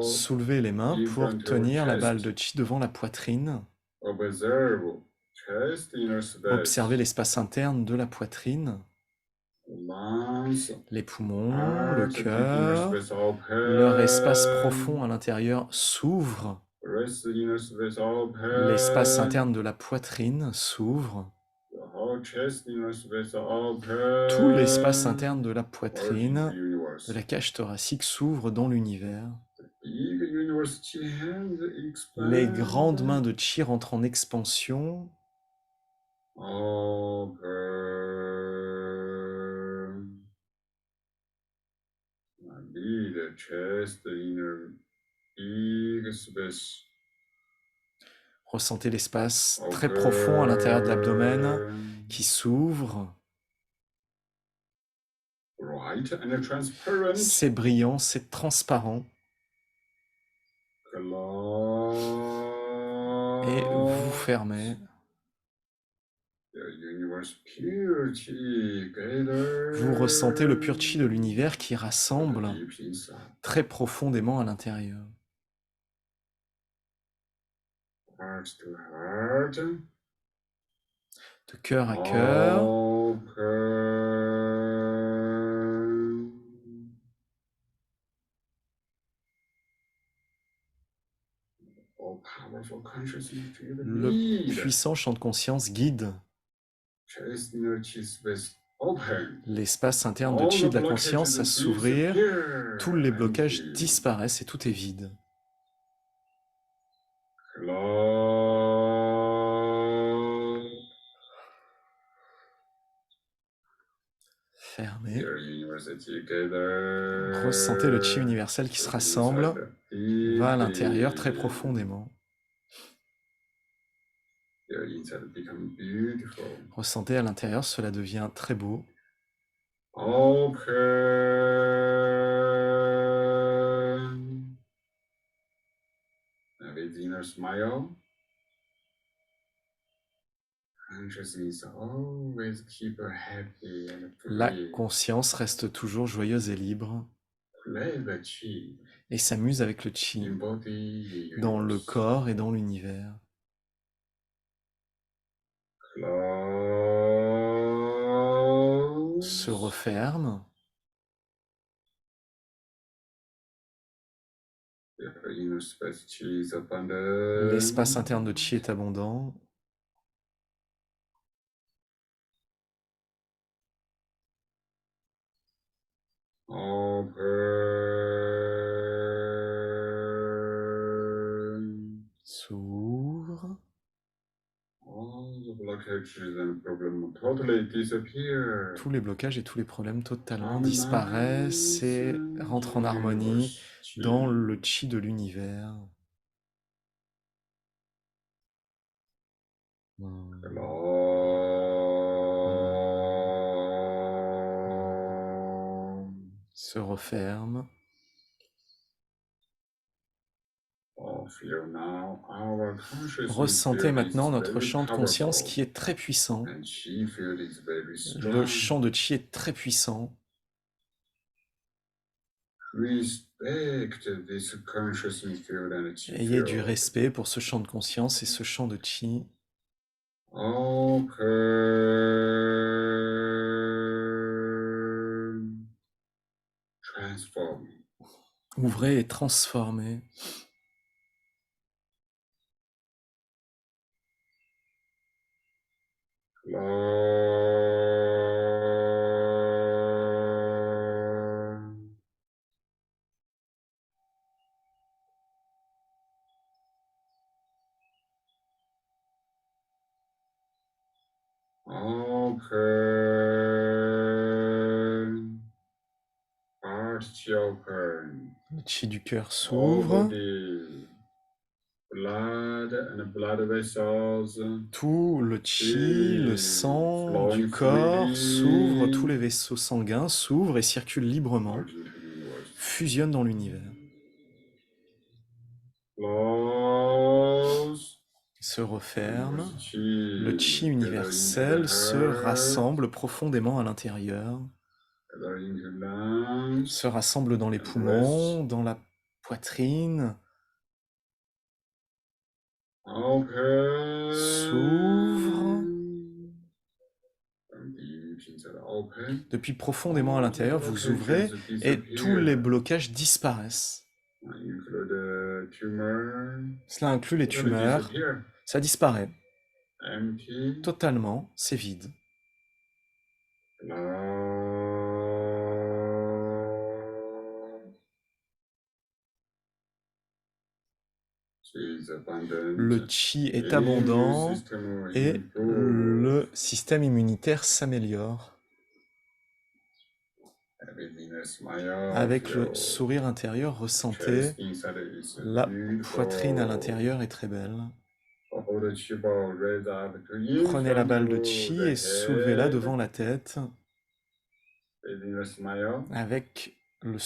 soulevez les mains pour tenir la balle de chi devant la poitrine. Observez l'espace interne de la poitrine, les poumons, le cœur. Leur espace profond à l'intérieur s'ouvre. L'espace interne de la poitrine s'ouvre. Tout l'espace interne de la poitrine, de la cage thoracique s'ouvre dans l'univers. Les grandes mains de chi rentrent en expansion. Ressentez l'espace très profond à l'intérieur de l'abdomen qui s'ouvre. C'est brillant, c'est transparent. Et vous fermez. Vous ressentez le pur chi de l'univers qui rassemble très profondément à l'intérieur. De cœur à cœur. Le puissant champ de conscience guide l'espace interne de chi de la conscience à s'ouvrir. Tous les blocages disparaissent et tout est vide. Fermez. Ressentez le chi universel qui se rassemble, va à l'intérieur très profondément. Your inside become beautiful. Ressentez à l'intérieur, cela devient très beau. Open. With inner smile. Consciousness always keep her happy and La free. conscience reste toujours joyeuse et libre Play the chi et s'amuse avec le chi in body, dans le universe. corps et dans l'univers. Se Close. referme. Your inner space chi is abundant. L'espace interne de chi est abondant. Open. S'ouvre. All the blockages and problems totally disappear. Tous les blocages et tous les problèmes totalement Harmonize disparaissent et rentrent en harmonie universe chi. dans le chi de l'univers. Se referme. Ressentez maintenant notre champ de conscience qui est très puissant. Le champ de chi est très puissant. Ayez du respect pour ce champ de conscience et ce champ de chi. Ouvrez et transformez. Le chi du cœur s'ouvre. Tout le chi, le sang du corps s'ouvre, tous les vaisseaux sanguins s'ouvrent et circulent librement, fusionnent dans l'univers. Se referme. Le chi universel se rassemble profondément à l'intérieur, se rassemble dans les poumons, dans la poitrine, s'ouvre. Depuis profondément à l'intérieur, vous ouvrez et tous les blocages disparaissent. Cela inclut les tumeurs. Ça disparaît. Totalement, c'est vide. Le chi est abondant et le système immunitaire s'améliore. Avec le sourire intérieur, ressentez la poitrine à l'intérieur est très belle. Prenez la balle de chi et soulevez-la devant la tête. Avec le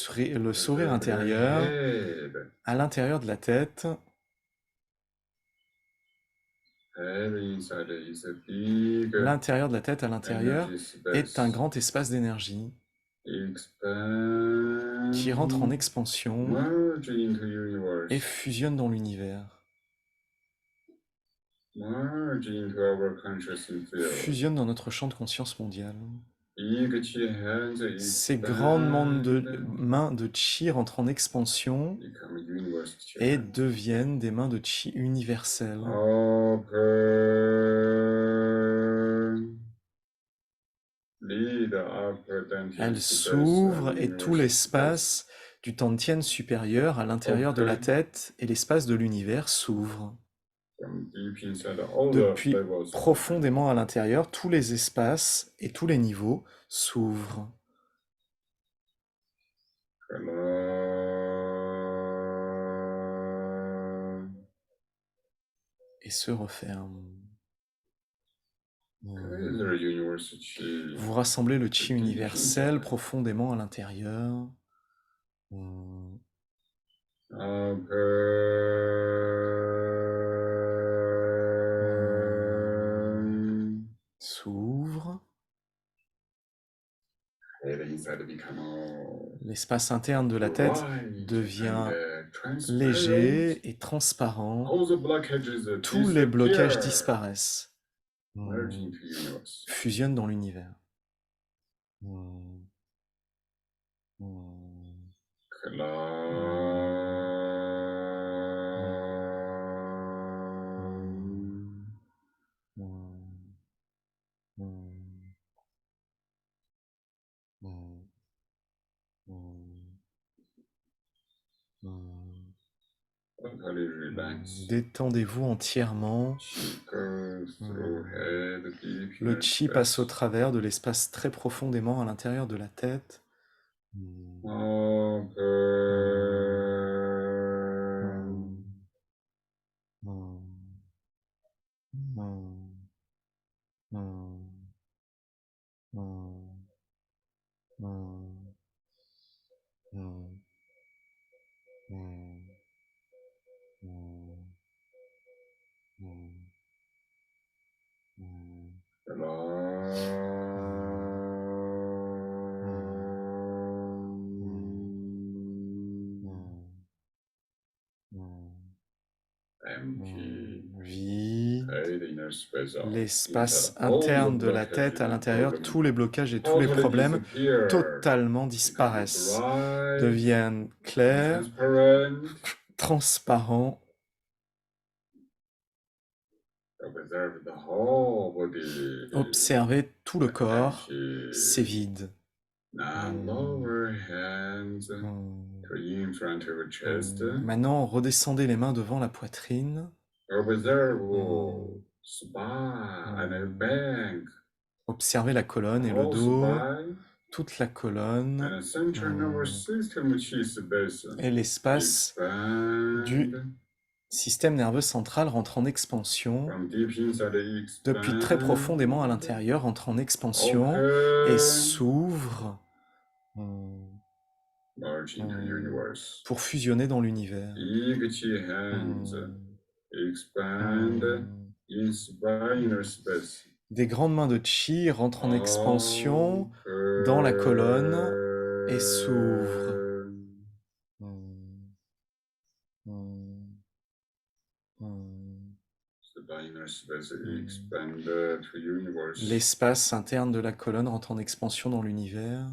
sourire intérieur, à l'intérieur de la tête, l'intérieur de la tête à l'intérieur est un grand espace d'énergie qui rentre en expansion et fusionne dans l'univers. Fusionne dans notre champ de conscience mondial. Ces grandes mains de chi rentrent en expansion et deviennent des mains de chi universelles. Elles s'ouvrent et tout l'espace du Tantien supérieur à l'intérieur de la tête et l'espace de l'univers s'ouvre. Depuis profondément à l'intérieur, tous les espaces et tous les niveaux s'ouvrent. Et se referment. Together, universe chi. Vous rassemblez le chi Deep universel inside. profondément à l'intérieur. S'ouvre. L'espace interne de la tête devient léger et transparent. Tous les blocages disparaissent, fusionnent dans l'univers. Détendez-vous entièrement. Le chi passe au travers de l'espace très profondément à l'intérieur de la tête. Vide, l'espace interne de la tête à l'intérieur, tous les blocages et tous les problèmes totalement disparaissent, deviennent clairs, transparents. Observez tout le corps, c'est vide. Maintenant, redescendez les mains devant la poitrine. Observez la colonne et le dos, toute la colonne et l'espace du système nerveux central rentre en expansion. Depuis très profondément à l'intérieur, rentre en expansion et s'ouvre pour fusionner dans l'univers. Des grandes mains de chi rentrent en expansion dans la colonne et s'ouvrent. L'espace interne de la colonne rentre en expansion dans l'univers.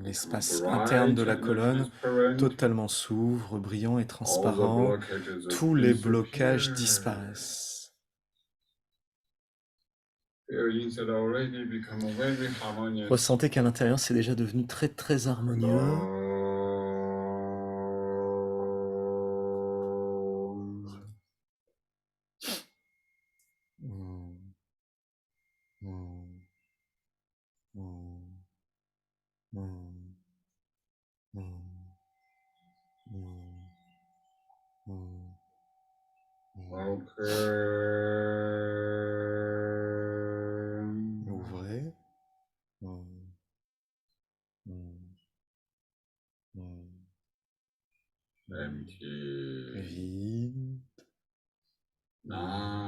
L'espace interne de la colonne totalement s'ouvre, brillant et transparent. Tous les blocages disparaissent. Ressentez qu'à l'intérieur, c'est déjà devenu très très harmonieux. Ouvrez. Vide.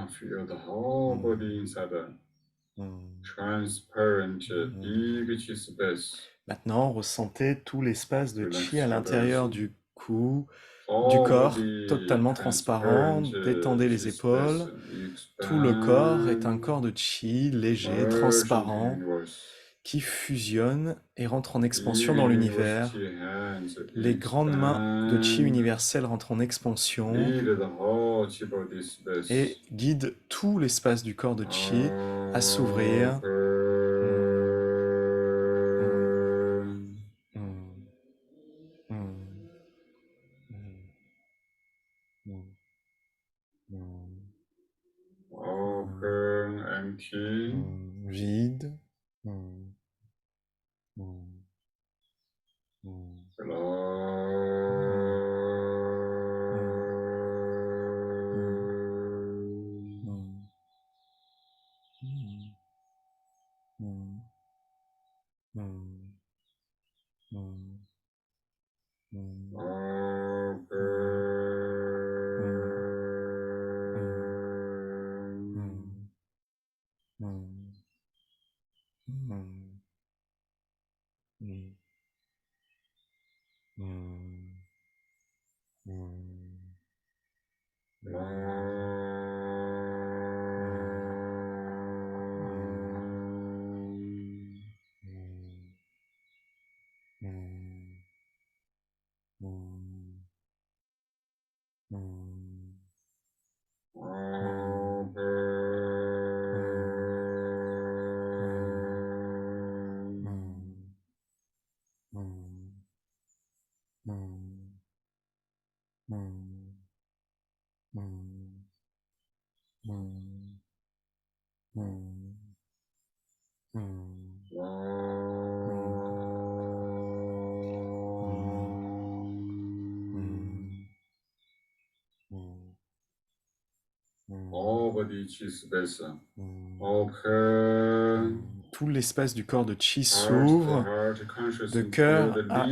Feel the whole body inside a transparent, big chi space. Maintenant, ressentez tout l'espace de chi à l'intérieur du cou, du corps, totalement transparent. Détendez les épaules. Tout le corps est un corps de chi léger, transparent, qui fusionnent et rentrent en expansion dans l'univers. Les grandes mains de chi universel rentrent en expansion et guident tout l'espace du corps de chi à s'ouvrir. Vide. Tout l'espace du corps de chi s'ouvre, de cœur à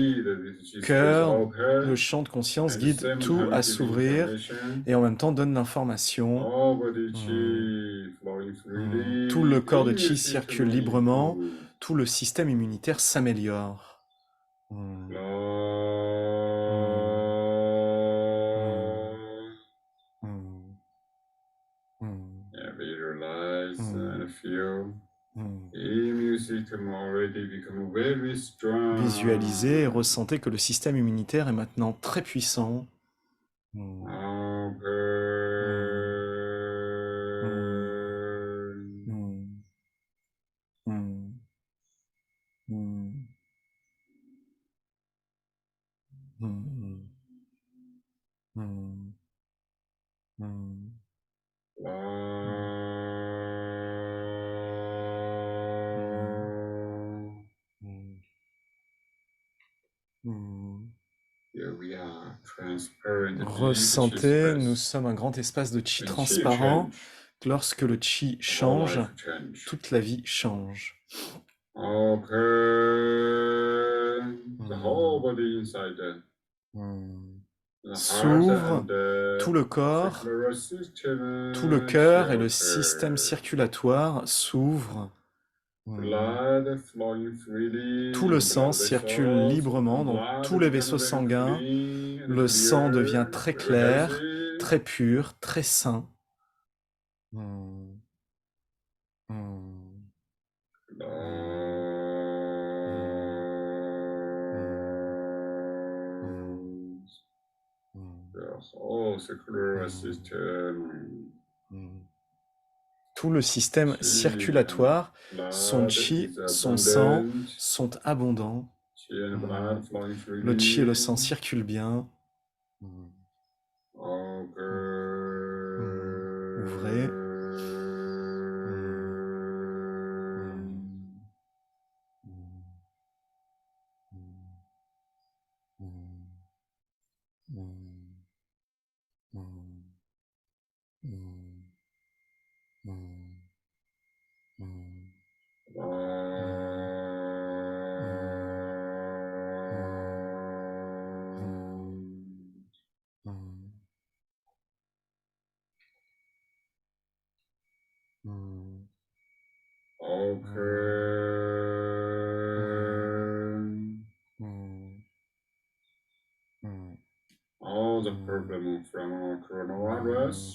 cœur, le champ de conscience guide tout à s'ouvrir et en même temps donne l'information. Tout le corps de chi circule librement, tout le système immunitaire s'améliore. Visualisez et ressentez que le système immunitaire est maintenant très puissant. Ressentez, nous sommes un grand espace de chi transparent. Lorsque le chi change, toute la vie change. S'ouvre tout le corps, tout le cœur et le système circulatoire s'ouvrent. Tout le sang circule librement dans tous les vaisseaux sanguins. Le sang devient très clair, très pur, très sain. Tout le système circulatoire, son chi, son sang sont abondants. Le chi et le sang circulent bien. Ouvrez.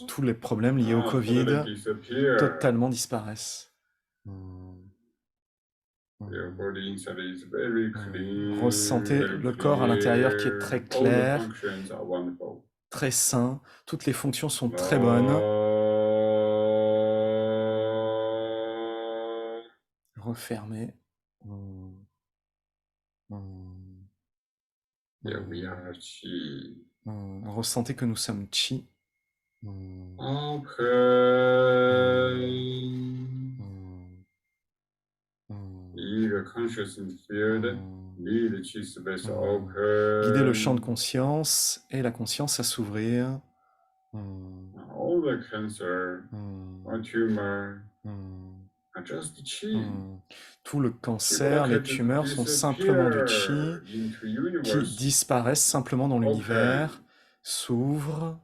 Tous les problèmes liés au Covid totalement disparaissent. body inside is very clean, Ressentez very le corps à l'intérieur qui est clear. très All the clair, functions are wonderful. très sain. Toutes les fonctions sont très bonnes. Refermez. Yeah, we are chi. Ressentez que nous sommes chi. Okay. Eager consciousness field. Lead chi space open. Guidez le champ de conscience et la conscience à s'ouvrir. All the cancer, or tumor, are just chi. Tout le cancer, les tumeurs sont simplement du chi qui disparaissent simplement dans l'univers, s'ouvrent.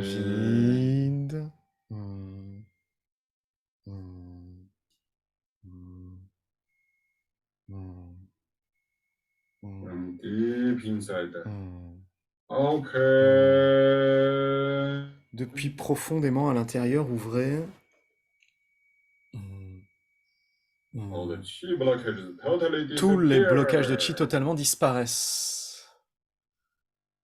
Vide. From deep inside. Okay. Depuis profondément à l'intérieur, ouvrez. All the chi blockages totally disappear. Tous les blocages de chi totalement disparaissent.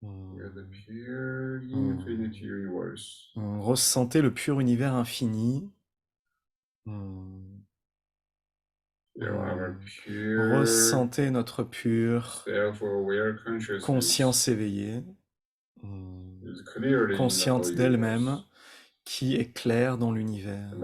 You're the pure infinity universe. Ressentez le pur univers infini. You are pure Ressentez notre pure self-aware consciousness. conscience éveillée, Is clearly in the consciente whole d'elle-même, universe. qui est claire dans l'univers.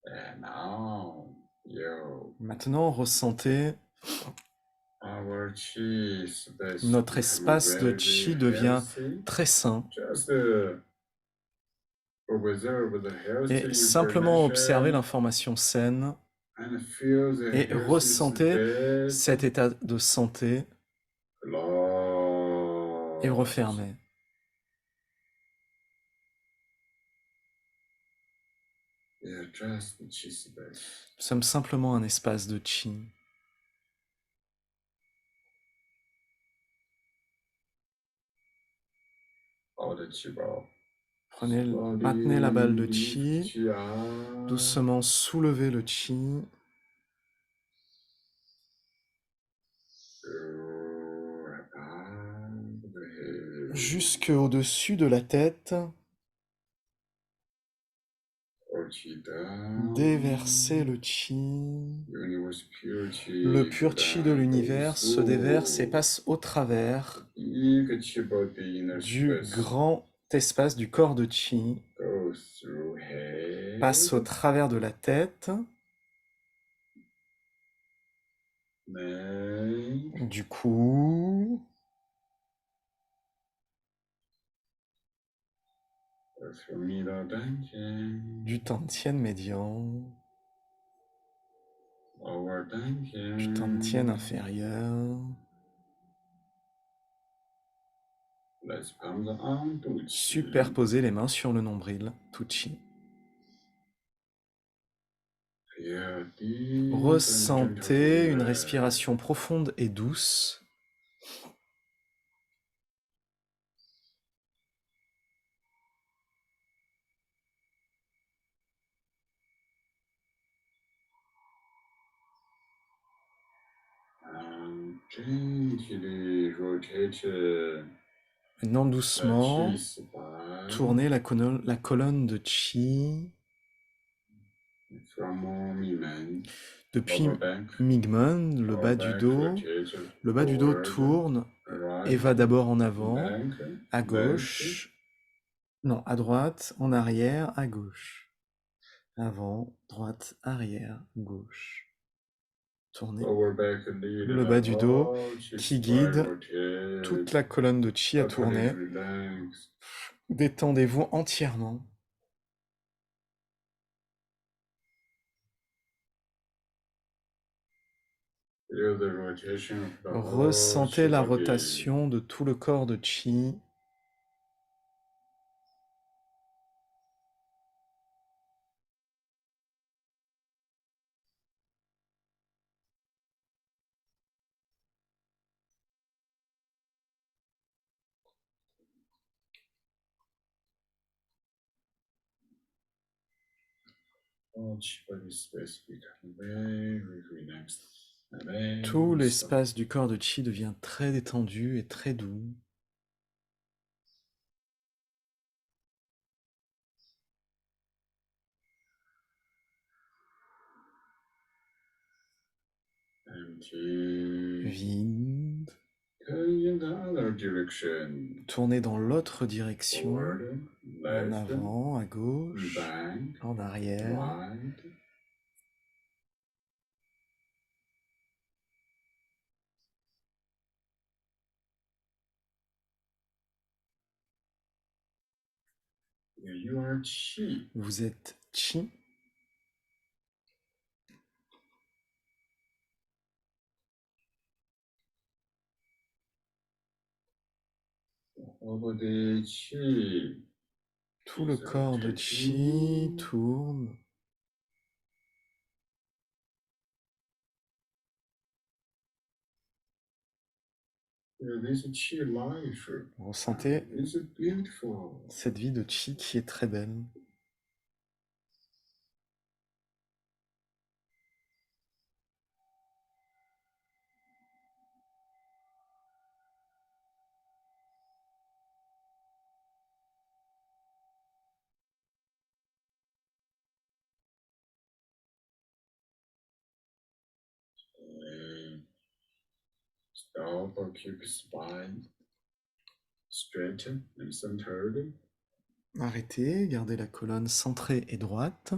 And now, you, Maintenant, ressentez, our chi space notre become espace de very chi devient healthy. très sain. Just observe the healthy Et simplement observez information l'information saine and feel the et healthy ressentez state. cet état de santé et Close. refermez. We are just the chi space. Nous sommes simplement un espace de chi. All the chi ball. Maintenez la balle de chi, doucement soulevez le chi, jusque au-dessus de la tête, déversez le chi. Le pur chi de l'univers se déverse et passe au travers du grand espace du corps de chi, passe au travers de la tête, du cou, du tantien médian, du tantien inférieur. Superposez les mains sur le nombril, tout chi. Ressentez une respiration profonde et douce. Maintenant, doucement, tournez la colonne de chi depuis Migmen, le bas du dos. Le bas du dos tourne et va d'abord en avant, à gauche, non, à droite, en arrière, à gauche. Avant, droite, arrière, gauche. Tournez le bas du dos qui guide toute la colonne de chi à tourner. Détendez-vous entièrement. Ressentez la rotation de tout le corps de chi. Tout l'espace du corps de chi devient très détendu et très doux. Vide. Tournez dans l'autre direction, en avant, à gauche, en arrière. Vous êtes chi. Tout le corps de chi tourne. Vous ressentez cette vie de chi qui est très belle. Arrêtez, gardez la colonne centrée et droite.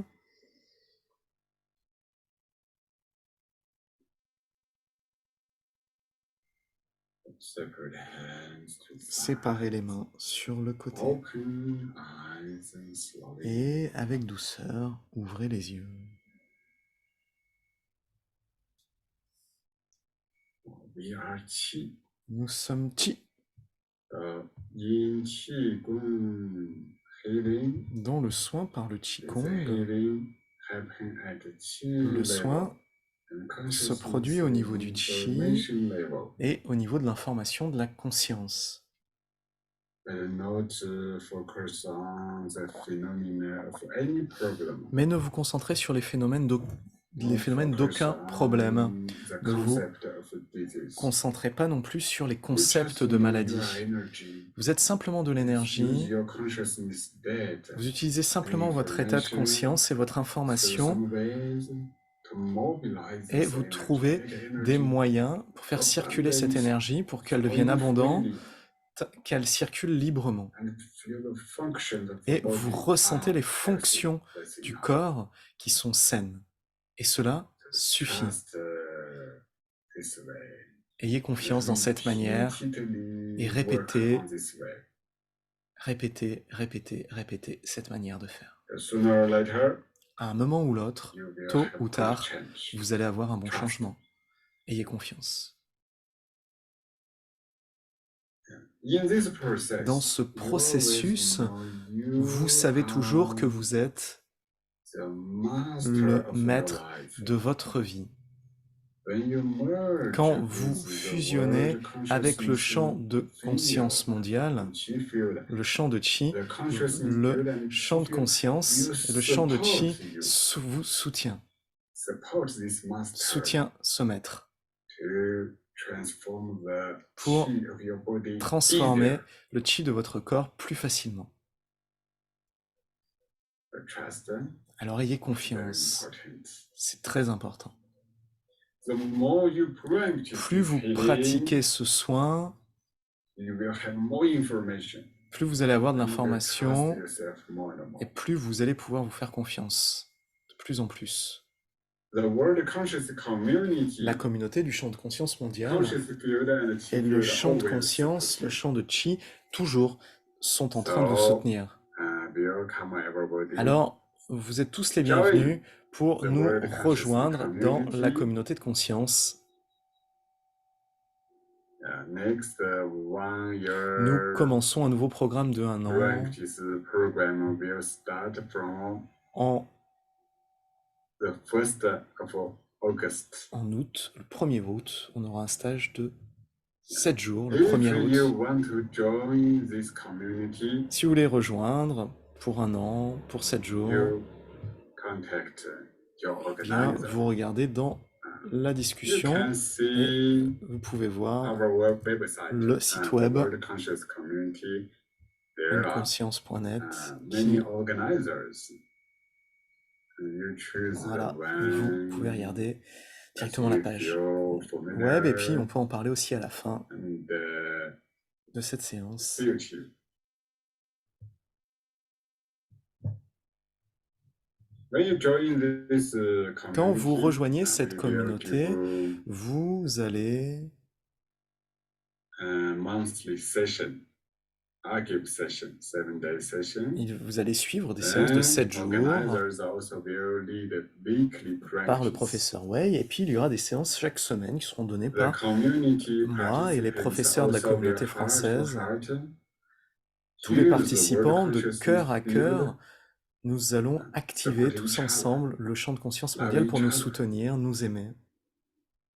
Séparez les mains sur le côté. Et avec douceur, ouvrez les yeux. Nous sommes chi. Dans le soin par le Qigong, le soin se produit au niveau du chi et au niveau de l'information de la conscience. Mais ne vous concentrez sur les phénomènes d'aucun problème. Ne vous concentrez pas non plus sur les concepts de maladie. Vous êtes simplement de l'énergie. Vous utilisez simplement votre état de conscience et votre information et vous trouvez des moyens pour faire circuler cette énergie, pour qu'elle devienne abondante, qu'elle circule librement. Et vous ressentez les fonctions du corps qui sont saines. Et cela suffit. Ayez confiance dans cette manière et répétez cette manière de faire. À un moment ou l'autre, tôt ou tard, vous allez avoir un bon changement. Ayez confiance. Dans ce processus, vous savez toujours que vous êtes le maître de votre vie. Quand vous fusionnez avec le champ de conscience mondial, le champ de chi, le champ de conscience, le champ de chi vous soutient ce maître pour transformer le chi de votre corps plus facilement. Alors ayez confiance, c'est très important. Plus vous pratiquez ce soin, plus vous allez avoir de l'information et plus vous allez pouvoir vous faire confiance, de plus en plus. La communauté du champ de conscience mondial conscious field and chi et le field champ de always conscience, support le you. champ de chi, toujours sont en train de vous So, soutenir. welcome everybody. Alors, vous êtes tous les Join bienvenus pour the nous World Consciousness rejoindre dans la Community. communauté de conscience. Next 1 Nous year commençons un nouveau programme de 1 an practice program will start from en, the 1st of August. en août, le 1er août. On aura un stage de 7 jours, le If 1er you août. want to join this community, Si vous voulez rejoindre pour 1 an, pour 7 jours, you contact your eh bien, organizer. vous regardez dans la You discussion can et see vous pouvez voir our website, le site the web World Conscious Community. There are unconscience.net many qui, organizers. You choose the voilà, vous one pouvez regarder that directement la you page feel web et puis familiar on peut en parler aussi à la fin and de cette séance. suit you. When you join this Quand vous community, rejoignez cette we will communauté, give vous allez a monthly session, active session, 7-day session. vous allez suivre des séances de 7 jours Organizers also will lead a weekly par le practice. professeur Wei, et puis il y aura des séances chaque semaine qui seront données The par community moi et les participants professeurs de la also will communauté heart to française. heart Tous les use the participants World de cœur à Consciousness cœur, field, nous allons activer supporting tous each other, ensemble le champ de conscience mondial loving pour each nous other. soutenir, nous aimer.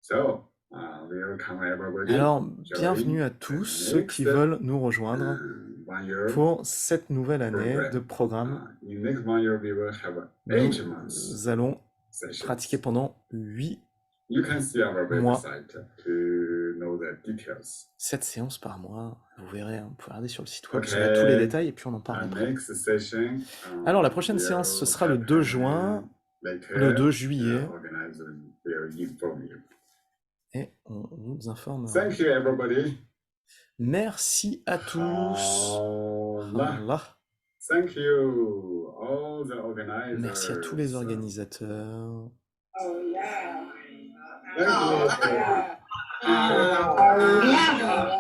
So, welcome everybody. Alors, bienvenue Join à the tous ceux qui next veulent nous rejoindre 1 year pour cette nouvelle année de program. programme. In next 1 year, we will have 8 months Nous allons sessions. pratiquer pendant 8 You can see our mois. website to know the details. 7 séances par mois, vous verrez, vous pouvez regarder sur le site web, vous aurez tous les détails et puis on en parle Our après. next session, Alors la prochaine will séance, ce sera le 2 juin, later. le 2 juillet, Organizer will inform you. et on vous informera. Thank you everybody. Merci à tous. Allah. Thank you all the organizers. Merci à tous les organisateurs. Thank you.